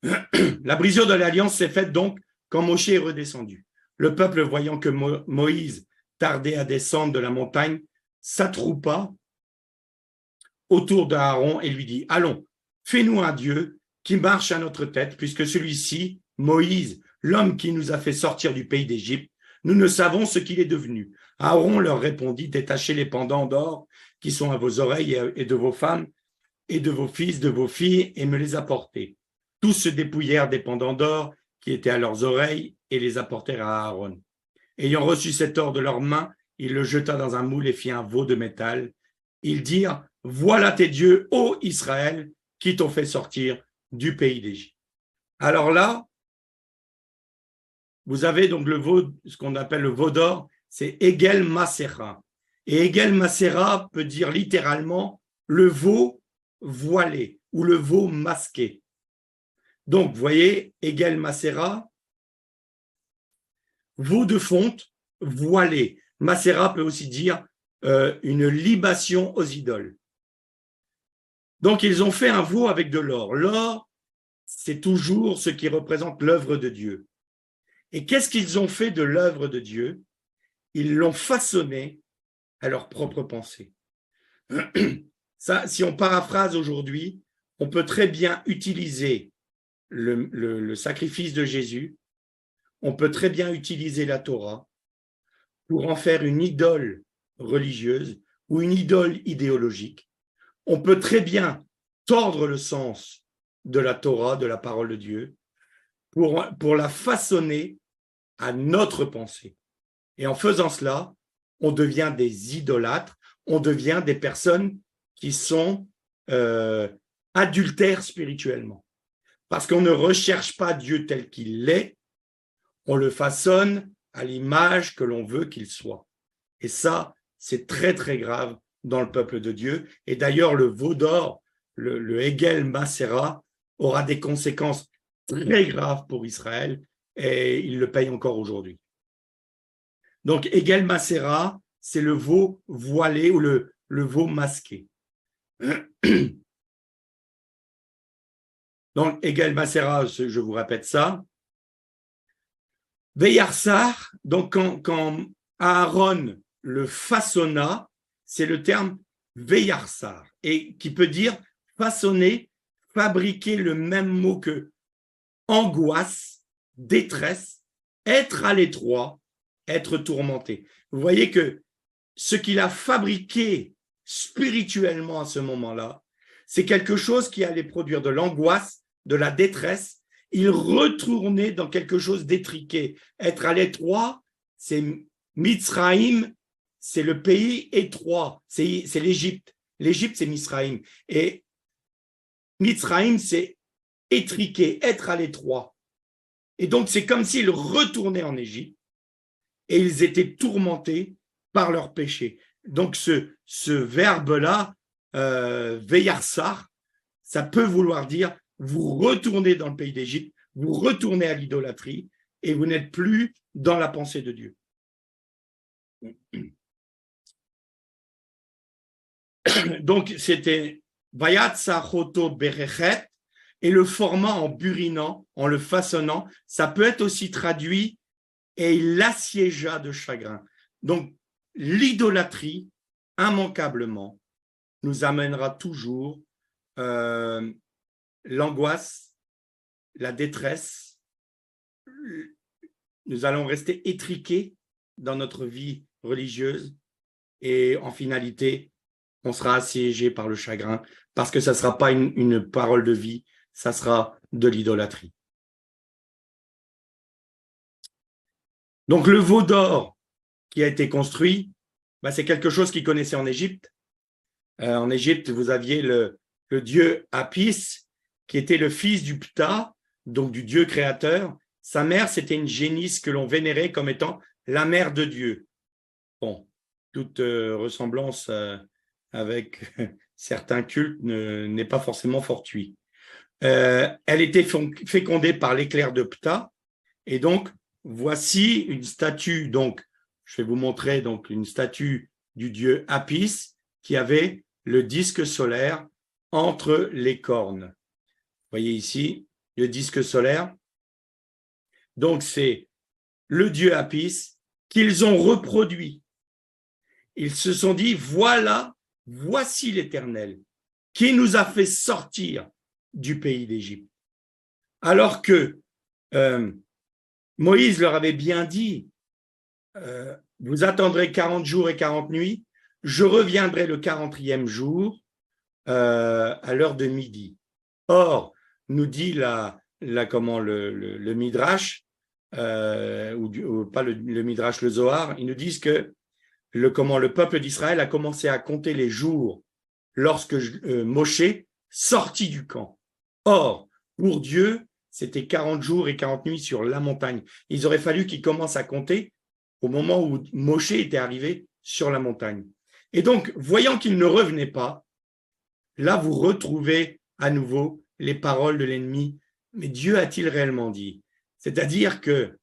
La brisure de l'alliance s'est faite donc quand Moshe est redescendu. Le peuple, voyant que Moïse tardait à descendre de la montagne, s'attroupa autour d'Aaron et lui dit « Allons, fais-nous un Dieu qui marche à notre tête, puisque celui-ci, Moïse, l'homme qui nous a fait sortir du pays d'Égypte, nous ne savons ce qu'il est devenu. » Aaron leur répondit « Détachez les pendants d'or qui sont à vos oreilles et de vos femmes et de vos fils, de vos filles, et me les apportez. » Tous se dépouillèrent des pendants d'or qui étaient à leurs oreilles et les apportèrent à Aaron. Ayant reçu cet or de leurs mains, il le jeta dans un moule et fit un veau de métal. Ils dirent « Voilà tes dieux, ô Israël, qui t'ont fait sortir du pays d'Égypte. » Alors là, vous avez donc le veau, ce qu'on appelle le veau d'or, c'est Egel Masera. Et Egel Masera peut dire littéralement le veau voilé ou le veau masqué. Donc, vous voyez, Egel Masera, veau de fonte voilé. Masera peut aussi dire une libation aux idoles. Donc, ils ont fait un veau avec de l'or. L'or, c'est toujours ce qui représente l'œuvre de Dieu. Et qu'est-ce qu'ils ont fait de l'œuvre de Dieu? Ils l'ont façonné à leur propre pensée. Ça, si on paraphrase aujourd'hui, on peut très bien utiliser le sacrifice de Jésus, on peut très bien utiliser la Torah pour en faire une idole religieuse ou une idole idéologique. On peut très bien tordre le sens de la Torah, de la parole de Dieu, pour la façonner à notre pensée. Et en faisant cela, on devient des idolâtres, on devient des personnes qui sont adultères spirituellement. Parce qu'on ne recherche pas Dieu tel qu'il est, on le façonne à l'image que l'on veut qu'il soit. Et ça, c'est très, très grave dans le peuple de Dieu. Et d'ailleurs, le veau d'or, le Egel Masera, aura des conséquences très graves pour Israël et il le paye encore aujourd'hui. Donc, Egel Masera, c'est le veau voilé ou le veau masqué. Donc, Egel Masera, je vous répète ça. Veyarsar, donc quand Aaron le façonna, c'est le terme Veyarsar, et qui peut dire façonner, fabriquer, le même mot que angoisse, détresse, être à l'étroit, être tourmenté. Vous voyez que ce qu'il a fabriqué spirituellement à ce moment-là, c'est quelque chose qui allait produire de l'angoisse, de la détresse. Il retournait dans quelque chose d'étriqué. Être à l'étroit, c'est Mitzraïm, c'est le pays étroit, c'est l'Égypte. L'Égypte, c'est Mitzraïm. Et Mitzraïm, c'est étriqué, être à l'étroit. Et donc, c'est comme s'ils retournaient en Égypte et ils étaient tourmentés par leurs péchés. Donc, ce verbe-là, veyarsar, ça peut vouloir dire vous retournez dans le pays d'Égypte, vous retournez à l'idolâtrie et vous n'êtes plus dans la pensée de Dieu. Donc, c'était Vayatsa Choto Berechet, et le format en burinant, en le façonnant, ça peut être aussi traduit et il l'assiégea de chagrin. Donc, l'idolâtrie, immanquablement, nous amènera toujours l'angoisse, la détresse. Nous allons rester étriqués dans notre vie religieuse et en finalité, on sera assiégé par le chagrin parce que ça ne sera pas une parole de vie, ça sera de l'idolâtrie. Donc, le veau d'or qui a été construit, c'est quelque chose qu'ils connaissaient en Égypte. En Égypte, vous aviez le dieu Apis, qui était le fils du Ptah, donc du dieu créateur. Sa mère, c'était une génisse que l'on vénérait comme étant la mère de Dieu. Bon, toute ressemblance avec certains cultes n'est pas forcément fortuite. Elle était fécondée par l'éclair de Ptah, et donc, voici une statue, donc, je vais vous montrer donc une statue du dieu Apis qui avait le disque solaire entre les cornes. Vous voyez ici, le disque solaire. Donc, c'est le dieu Apis qu'ils ont reproduit. Ils se sont dit, voici l'Éternel qui nous a fait sortir du pays d'Égypte. Alors que Moïse leur avait bien dit, vous attendrez 40 jours et 40 nuits, je reviendrai le 40e jour à l'heure de midi. Or, nous dit le Midrash, ou pas le Midrash, le Zohar, ils nous disent que le peuple d'Israël a commencé à compter les jours lorsque Moshe sortit du camp. Or, pour Dieu, c'était 40 jours et 40 nuits sur la montagne. Il aurait fallu qu'ils commencent à compter au moment où Moshe était arrivé sur la montagne. Et donc, voyant qu'il ne revenait pas, là, vous retrouvez à nouveau les paroles de l'ennemi. Mais Dieu a-t-il réellement dit? C'est-à-dire que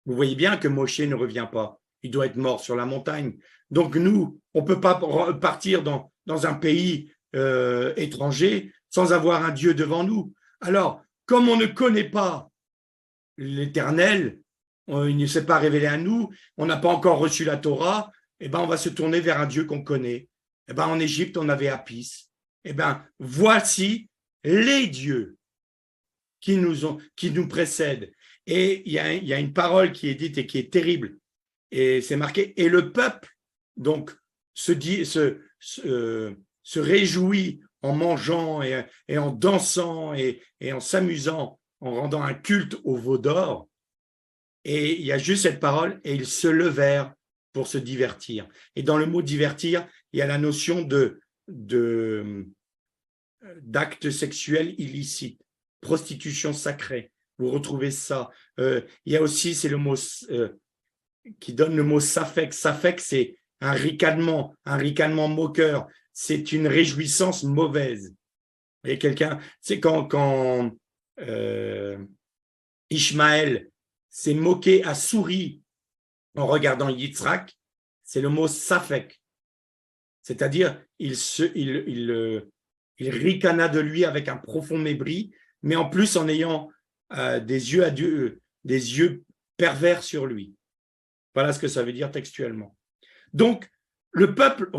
vous voyez bien que Moshe ne revient pas. Il doit être mort sur la montagne. Donc nous, on ne peut pas partir dans un pays étranger sans avoir un Dieu devant nous. Alors, comme on ne connaît pas l'Éternel, il ne s'est pas révélé à nous, on n'a pas encore reçu la Torah, eh ben, on va se tourner vers un Dieu qu'on connaît. Eh ben, en Égypte, on avait Apis. Eh ben, voici les dieux qui nous précèdent. Et il y a une parole qui est dite et qui est terrible. Et c'est marqué, et le peuple, donc, se réjouit en mangeant et en dansant et en s'amusant, en rendant un culte au veau d'or. Et il y a juste cette parole, et ils se levèrent pour se divertir. Et dans le mot divertir, il y a la notion d'acte sexuel illicite, prostitution sacrée. Vous retrouvez ça. Il y a aussi, c'est le mot qui donne le mot safek. Safek, c'est un ricanement moqueur. C'est une réjouissance mauvaise. Et quelqu'un, c'est quand Ishmaël s'est moqué, a souri en regardant Yitzhak, c'est le mot safek. C'est-à-dire, il ricana de lui avec un profond mépris, mais en plus en ayant des yeux pervers sur lui. Voilà ce que ça veut dire textuellement. Donc, le peuple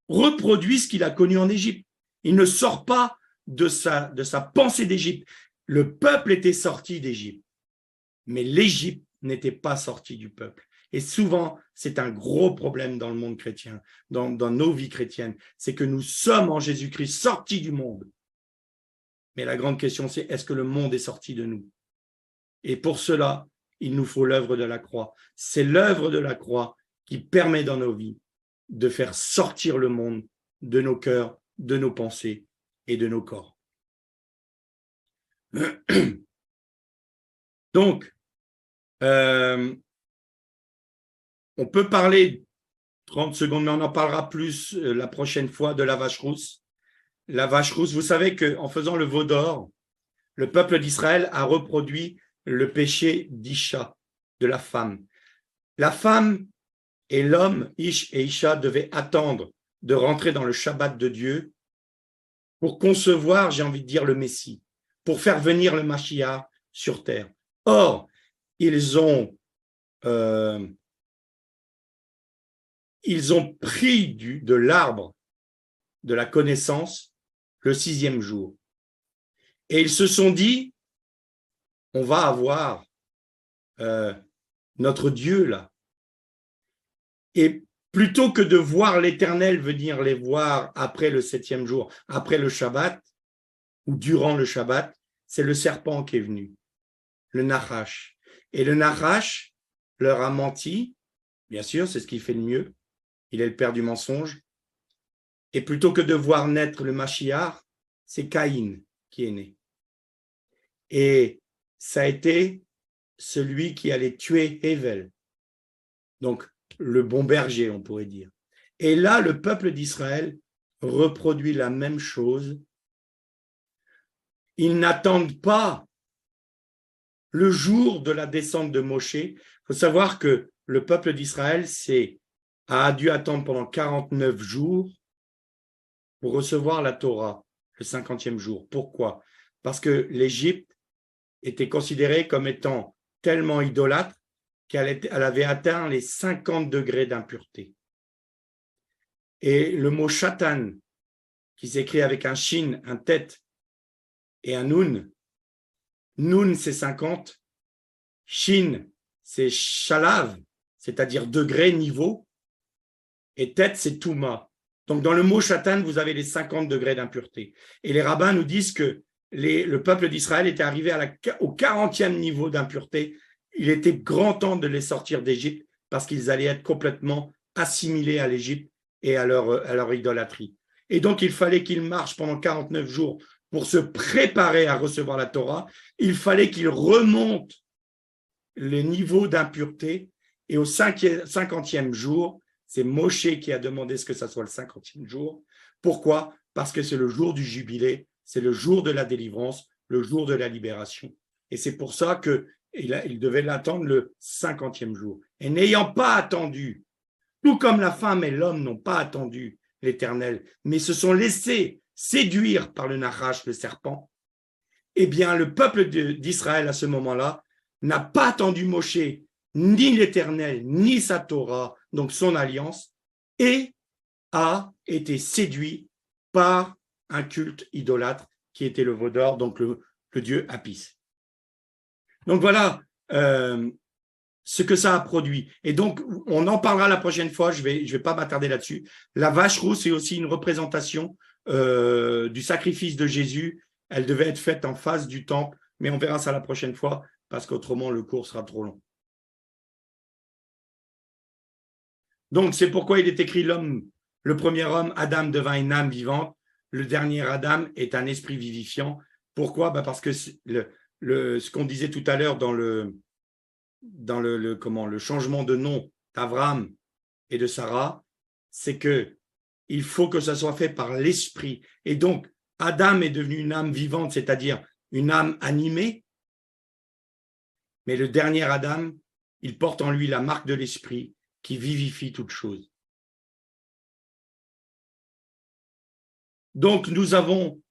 reproduit ce qu'il a connu en Égypte. Il ne sort pas de sa pensée d'Égypte. Le peuple était sorti d'Égypte, mais l'Égypte n'était pas sortie du peuple. Et souvent, c'est un gros problème dans le monde chrétien, dans nos vies chrétiennes, c'est que nous sommes en Jésus-Christ sortis du monde. Mais la grande question, c'est est-ce que le monde est sorti de nous? Et pour cela, il nous faut l'œuvre de la croix. C'est l'œuvre de la croix qui permet dans nos vies de faire sortir le monde de nos cœurs, de nos pensées et de nos corps. Donc, on peut parler 30 secondes, mais on en parlera plus la prochaine fois de la vache rousse. La vache rousse, vous savez qu'en faisant le veau d'or, le peuple d'Israël a reproduit le péché d'Isha, de la femme. La femme et l'homme, Ish et Isha, devaient attendre de rentrer dans le Shabbat de Dieu pour concevoir, j'ai envie de dire, le Messie, pour faire venir le Mashiach sur terre. Or, ils ont pris de l'arbre de la connaissance le 6e jour. Et ils se sont dit, on va avoir notre Dieu là. Et plutôt que de voir l'Éternel venir les voir après le 7e jour, après le Shabbat, ou durant le Shabbat, c'est le serpent qui est venu, le Nachash. Et le Nachash leur a menti, bien sûr, c'est ce qu'il fait le mieux, il est le père du mensonge. Et plutôt que de voir naître le Mashiach, c'est Caïn qui est né. Et ça a été celui qui allait tuer Hevel, donc le bon berger, on pourrait dire. Et là, le peuple d'Israël reproduit la même chose. Ils n'attendent pas le jour de la descente de Moshe. Il faut savoir que le peuple d'Israël a dû attendre pendant 49 jours pour recevoir la Torah, le 50e jour. Pourquoi? Parce que l'Égypte était considérée comme étant tellement idolâtre elle avait atteint les 50 degrés d'impureté. Et le mot Shatan, qui s'écrit avec un shin, un tête et un nun c'est 50, shin c'est shalav, c'est-à-dire degré, niveau, et tête c'est touma. Donc dans le mot Shatan, vous avez les 50 degrés d'impureté. Et les rabbins nous disent que le peuple d'Israël était arrivé au 40e niveau d'impureté. Il était grand temps de les sortir d'Égypte parce qu'ils allaient être complètement assimilés à l'Égypte et à leur idolâtrie. Et donc, il fallait qu'ils marchent pendant 49 jours pour se préparer à recevoir la Torah. Il fallait qu'ils remontent le niveau d'impureté. Et au 50e jour, c'est Moshe qui a demandé ce que ça soit le 50e jour. Pourquoi? Parce que c'est le jour du jubilé, c'est le jour de la délivrance, le jour de la libération. Et c'est pour ça qu'il devait l'attendre le 50e jour. Et n'ayant pas attendu, tout comme la femme et l'homme n'ont pas attendu l'Éternel, mais se sont laissés séduire par le Nachash, le serpent, eh bien le peuple d'Israël à ce moment-là n'a pas attendu Moshe, ni l'Éternel, ni sa Torah, donc son alliance, et a été séduit par un culte idolâtre qui était le veau d'or, donc le dieu Apis. Donc voilà ce que ça a produit. Et donc, on en parlera la prochaine fois, je vais pas m'attarder là-dessus. La vache rousse est aussi une représentation du sacrifice de Jésus. Elle devait être faite en face du temple, mais on verra ça la prochaine fois, parce qu'autrement, le cours sera trop long. Donc, c'est pourquoi il est écrit le premier homme, Adam, devint une âme vivante. Le dernier Adam est un esprit vivifiant. Pourquoi? Parce que ce qu'on disait tout à l'heure dans le changement de nom d'Avram et de Sarah, c'est que il faut que ça soit fait par l'esprit. Et donc, Adam est devenu une âme vivante, c'est-à-dire une âme animée, mais le dernier Adam, il porte en lui la marque de l'esprit qui vivifie toute chose. Donc, nous avons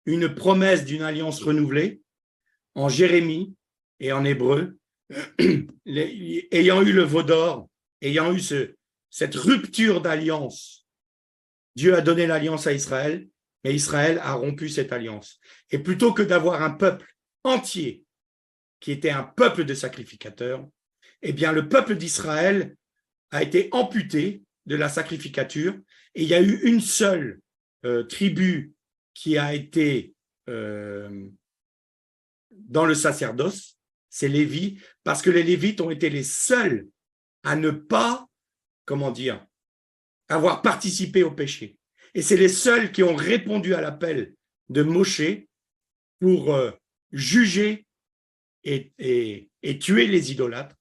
une promesse d'une alliance renouvelée en Jérémie et en Hébreu, ayant eu le veau d'or, ayant eu cette rupture d'alliance, Dieu a donné l'alliance à Israël, mais Israël a rompu cette alliance. Et plutôt que d'avoir un peuple entier qui était un peuple de sacrificateurs, eh bien le peuple d'Israël a été amputé de la sacrificature et il y a eu une seule tribu qui a été dans le sacerdoce, c'est Lévi, parce que les Lévites ont été les seuls à ne pas, avoir participé au péché. Et c'est les seuls qui ont répondu à l'appel de Moshe pour juger et tuer les idolâtres,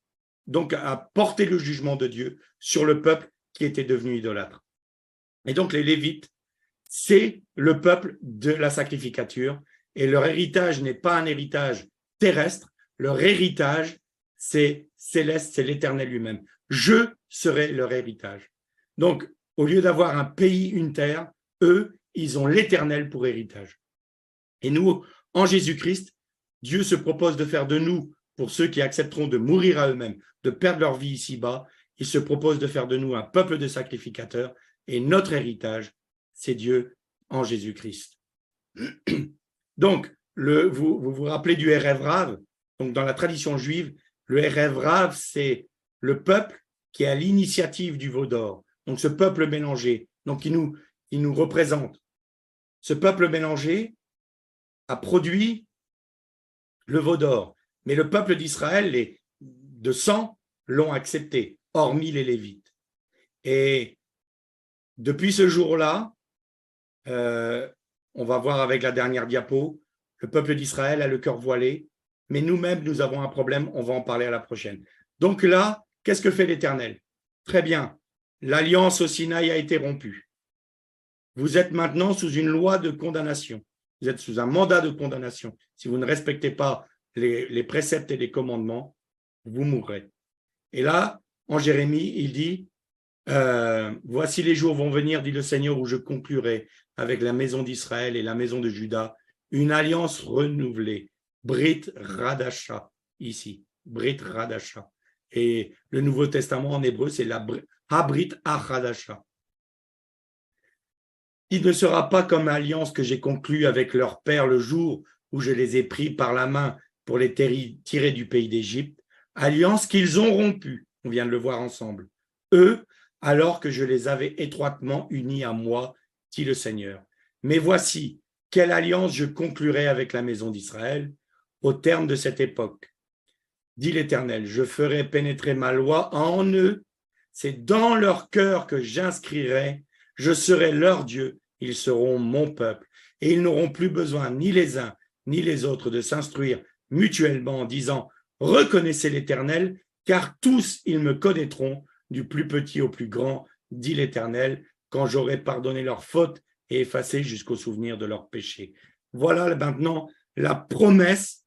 donc à porter le jugement de Dieu sur le peuple qui était devenu idolâtre. Et donc les Lévites, c'est le peuple de la sacrificature, et leur héritage n'est pas un héritage terrestre, leur héritage, c'est céleste, c'est l'Éternel lui-même. Je serai leur héritage. Donc, au lieu d'avoir un pays, une terre, eux, ils ont l'Éternel pour héritage. Et nous, en Jésus-Christ, Dieu se propose de faire de nous, pour ceux qui accepteront de mourir à eux-mêmes, de perdre leur vie ici-bas, il se propose de faire de nous un peuple de sacrificateurs, et notre héritage, c'est Dieu en Jésus-Christ. Donc, vous vous rappelez du Erev Rav. Donc, dans la tradition juive, le Erev Rav, c'est le peuple qui est à l'initiative du veau d'or. Donc, ce peuple mélangé, donc il nous représente. Ce peuple mélangé a produit le veau d'or. Mais le peuple d'Israël, les de sang, l'ont accepté, hormis les Lévites. Et depuis ce jour-là, on va voir avec la dernière diapo, le peuple d'Israël a le cœur voilé, mais nous-mêmes, nous avons un problème, on va en parler à la prochaine. Donc là, qu'est-ce que fait l'Éternel? Très bien, l'alliance au Sinaï a été rompue. Vous êtes maintenant sous une loi de condamnation. Vous êtes sous un mandat de condamnation. Si vous ne respectez pas les préceptes et les commandements, vous mourrez. Et là, en Jérémie, il dit, voici les jours vont venir, dit le Seigneur, où je conclurai avec la maison d'Israël et la maison de Juda une alliance renouvelée. Brit Radasha, ici, Brit Radasha. Et le Nouveau Testament en hébreu, c'est la Habrit Achadasha. Il ne sera pas comme l'alliance que j'ai conclue avec leur père le jour où je les ai pris par la main pour les tirer du pays d'Égypte, alliance qu'ils ont rompue, on vient de le voir ensemble, eux, alors que je les avais étroitement unis à moi, dit le Seigneur. Mais voici, quelle alliance je conclurai avec la maison d'Israël au terme de cette époque. Dit l'Éternel, je ferai pénétrer ma loi en eux, c'est dans leur cœur que j'inscrirai, je serai leur Dieu, ils seront mon peuple, et ils n'auront plus besoin ni les uns ni les autres de s'instruire mutuellement en disant « Reconnaissez l'Éternel, car tous ils me connaîtront, du plus petit au plus grand, dit l'Éternel, quand j'aurai pardonné leurs fautes et effacé jusqu'au souvenir de leurs péchés. » Voilà maintenant la promesse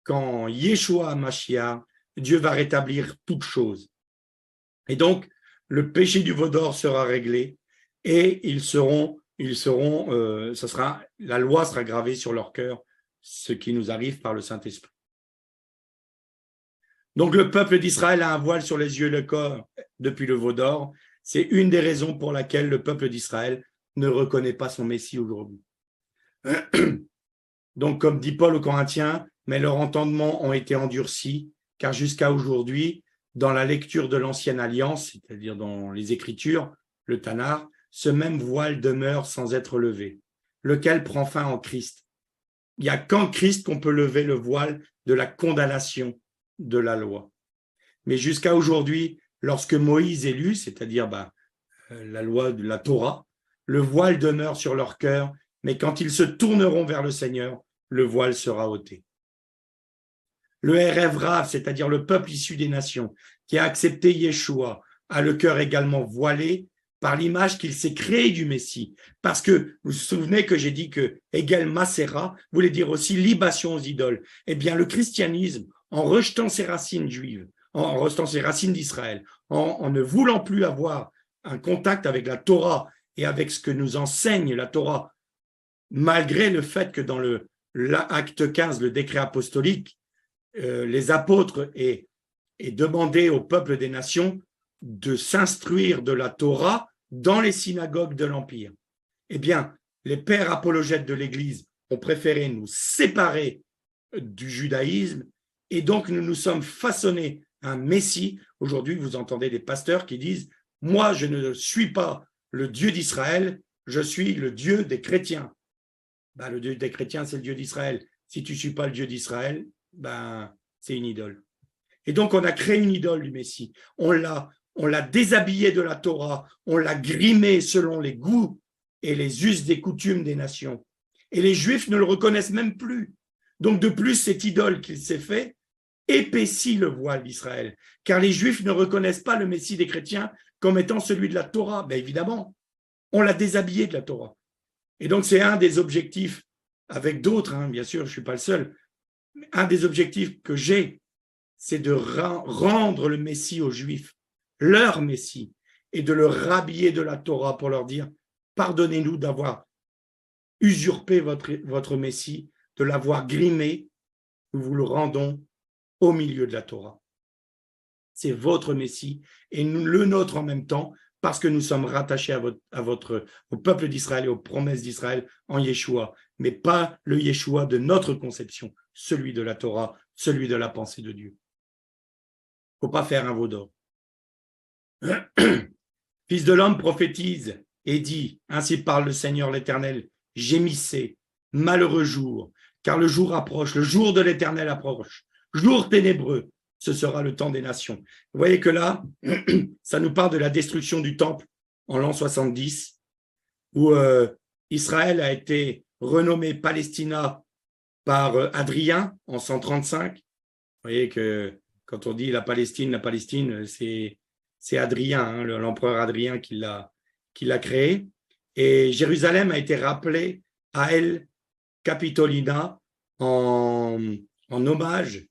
qu'en Yeshua Mashiach, Dieu va rétablir toutes choses. Et donc, le péché du veau d'or sera réglé et la loi sera gravée sur leur cœur, ce qui nous arrive par le Saint-Esprit. Donc, le peuple d'Israël a un voile sur les yeux et le corps depuis le veau d'or. C'est une des raisons pour laquelle le peuple d'Israël ne reconnaît pas son Messie aujourd'hui. Donc, comme dit Paul aux Corinthiens, mais leurs entendements ont été endurcis, car jusqu'à aujourd'hui, dans la lecture de l'Ancienne Alliance, c'est-à-dire dans les Écritures, le Tanakh, ce même voile demeure sans être levé, lequel prend fin en Christ. Il n'y a qu'en Christ qu'on peut lever le voile de la condamnation de la loi. Mais jusqu'à aujourd'hui, lorsque Moïse est lu, c'est-à-dire la loi de la Torah, le voile demeure sur leur cœur, mais quand ils se tourneront vers le Seigneur, le voile sera ôté. Le Erev Rav, c'est-à-dire le peuple issu des nations, qui a accepté Yeshua, a le cœur également voilé par l'image qu'il s'est créée du Messie. Parce que, vous vous souvenez que j'ai dit que Egel Masera voulait dire aussi libation aux idoles. Eh bien, le christianisme, en rejetant ses racines juives, en rejetant ses racines d'Israël, en ne voulant plus avoir un contact avec la Torah et avec ce que nous enseigne la Torah, malgré le fait que dans l'acte 15, le décret apostolique, les apôtres aient demandé au peuple des nations de s'instruire de la Torah dans les synagogues de l'Empire. Eh bien, les pères apologètes de l'Église ont préféré nous séparer du judaïsme et donc nous nous sommes façonnés un Messie. Aujourd'hui, vous entendez des pasteurs qui disent « Moi, je ne suis pas le Dieu d'Israël, je suis le Dieu des chrétiens. » Le Dieu des chrétiens, c'est le Dieu d'Israël. Si tu ne suis pas le Dieu d'Israël, c'est une idole. Et donc, on a créé une idole du Messie. On l'a déshabillé de la Torah, on l'a grimé selon les goûts et les us des coutumes des nations. Et les Juifs ne le reconnaissent même plus. Donc, de plus, cette idole qu'il s'est fait épaissit le voile d'Israël, car les Juifs ne reconnaissent pas le Messie des chrétiens comme étant celui de la Torah. Bien évidemment, on l'a déshabillé de la Torah. Et donc, c'est un des objectifs, avec d'autres, bien sûr, je ne suis pas le seul, un des objectifs que j'ai, c'est de rendre le Messie aux Juifs, leur Messie, et de le rhabiller de la Torah pour leur dire « Pardonnez-nous d'avoir usurpé votre Messie, de l'avoir grimé, nous vous le rendons au milieu de la Torah. » C'est votre Messie et le nôtre en même temps, parce que nous sommes rattachés au peuple d'Israël et aux promesses d'Israël en Yeshua, mais pas le Yeshua de notre conception, celui de la Torah, celui de la pensée de Dieu. Il ne faut pas faire un veau d'or. Fils de l'homme prophétise et dit, ainsi parle le Seigneur l'Éternel, gémissez, malheureux jour, car le jour approche, le jour de l'Éternel approche, jour ténébreux, ce sera le temps des nations. Vous voyez que là, ça nous parle de la destruction du temple en l'an 70, où Israël a été renommé Palestina par Adrien en 135. Vous voyez que quand on dit la Palestine, c'est Adrien, l'empereur Adrien qui l'a créé. Et Jérusalem a été rappelée à El Capitolina en hommage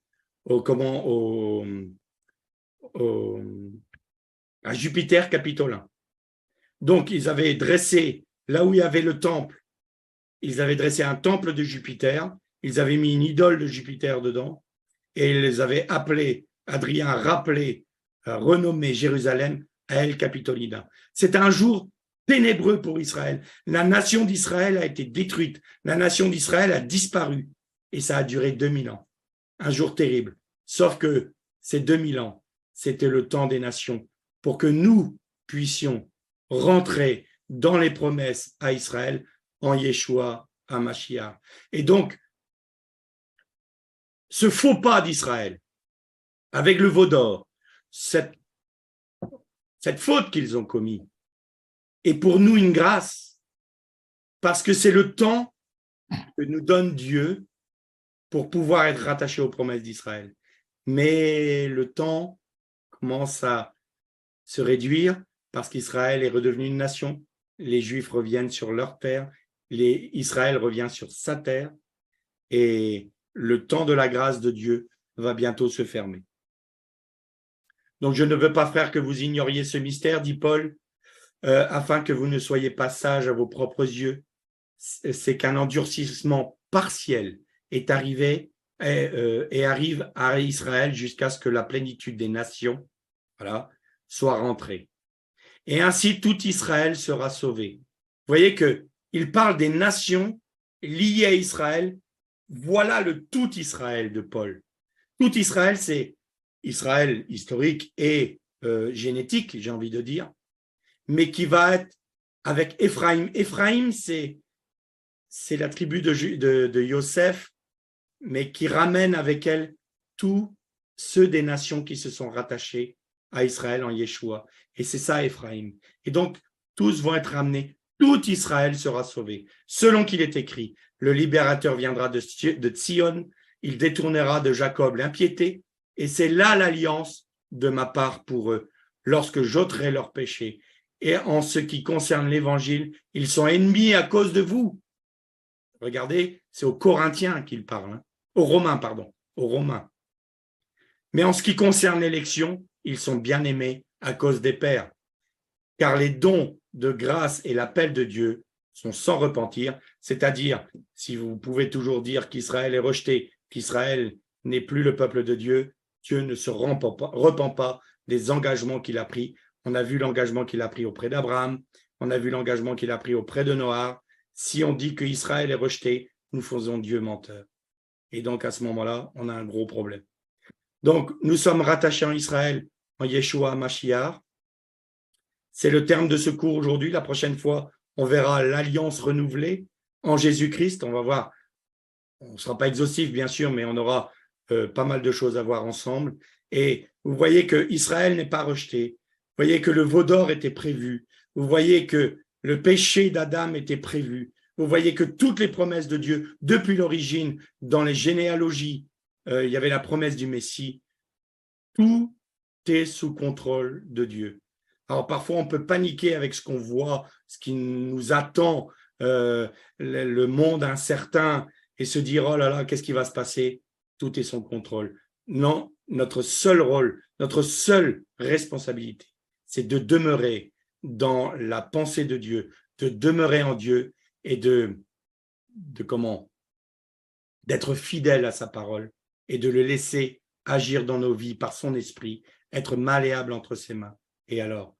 à Jupiter Capitolin. Donc, ils avaient dressé, là où il y avait le temple, ils avaient dressé un temple de Jupiter ils avaient mis une idole de Jupiter dedans et ils les avaient appelés, Adrien a rappelé, renommé Jérusalem à El Capitolina. C'est un jour ténébreux pour Israël. La nation d'Israël a été détruite. La nation d'Israël a disparu. Et ça a duré 2000 ans. Un jour terrible. Sauf que ces 2000 ans, c'était le temps des nations pour que nous puissions rentrer dans les promesses à Israël en Yeshua HaMashiach. Et donc, ce faux pas d'Israël, avec le veau d'or, cette faute qu'ils ont commis, est pour nous une grâce, parce que c'est le temps que nous donne Dieu pour pouvoir être rattachés aux promesses d'Israël. Mais le temps commence à se réduire parce qu'Israël est redevenu une nation. Les Juifs reviennent sur leur terre, Israël revient sur sa terre, et le temps de la grâce de Dieu va bientôt se fermer. Donc je ne veux pas, frère, que vous ignoriez ce mystère, dit Paul, afin que vous ne soyez pas sages à vos propres yeux. C'est qu'un endurcissement partiel est arrivé et arrive à Israël jusqu'à ce que la plénitude des nations, voilà, soit rentrée. Et ainsi tout Israël sera sauvé. Vous voyez qu'il parle des nations liées à Israël. Voilà le tout Israël de Paul. Tout Israël, c'est Israël historique et génétique, j'ai envie de dire, mais qui va être avec Éphraïm. Éphraïm, c'est la tribu de Yosef, mais qui ramène avec elle tous ceux des nations qui se sont rattachés à Israël en Yeshua. Et c'est ça, Éphraïm. Et donc, tous vont être ramenés. Tout Israël sera sauvé. Selon qu'il est écrit, le libérateur viendra de Tzion, il détournera de Jacob l'impiété, et c'est là l'alliance de ma part pour eux, lorsque j'ôterai leurs péchés. Et en ce qui concerne l'évangile, ils sont ennemis à cause de vous. Regardez, c'est aux Corinthiens qu'il parle, hein. Aux Romains, pardon, aux Romains. Mais en ce qui concerne l'élection, ils sont bien aimés à cause des pères, car les dons de grâce et l'appel de Dieu sont sans repentir, c'est-à-dire, si vous pouvez toujours dire qu'Israël est rejeté, qu'Israël n'est plus le peuple de Dieu, Dieu ne se repent pas des engagements qu'il a pris. On a vu l'engagement qu'il a pris auprès d'Abraham, on a vu l'engagement qu'il a pris auprès de Noah. Si on dit qu'Israël est rejeté, nous faisons Dieu menteur. Et donc, à ce moment-là, on a un gros problème. Donc, nous sommes rattachés en Israël, en Yeshua HaMashiach. C'est le terme de ce cours aujourd'hui. La prochaine fois, on verra l'alliance renouvelée en Jésus-Christ. On va voir, on ne sera pas exhaustif, bien sûr, mais on aura pas mal de choses à voir ensemble. Et vous voyez que Israël n'est pas rejeté. Vous voyez que le veau d'or était prévu. Vous voyez que le péché d'Adam était prévu. Vous voyez que toutes les promesses de Dieu, depuis l'origine, dans les généalogies, il y avait la promesse du Messie. Tout est sous contrôle de Dieu. Alors parfois, on peut paniquer avec ce qu'on voit, ce qui nous attend, le monde incertain, et se dire, oh là là, qu'est-ce qui va se passer? Tout est sous contrôle. Non, notre seul rôle, notre seule responsabilité, c'est de demeurer dans la pensée de Dieu, de demeurer en Dieu et d'être fidèle à sa parole et de le laisser agir dans nos vies par son esprit, être malléable entre ses mains. Et alors,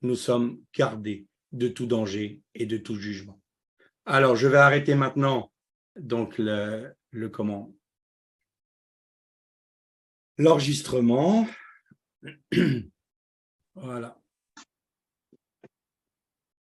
nous sommes gardés de tout danger et de tout jugement. Alors, je vais arrêter maintenant donc l'enregistrement. Voilà.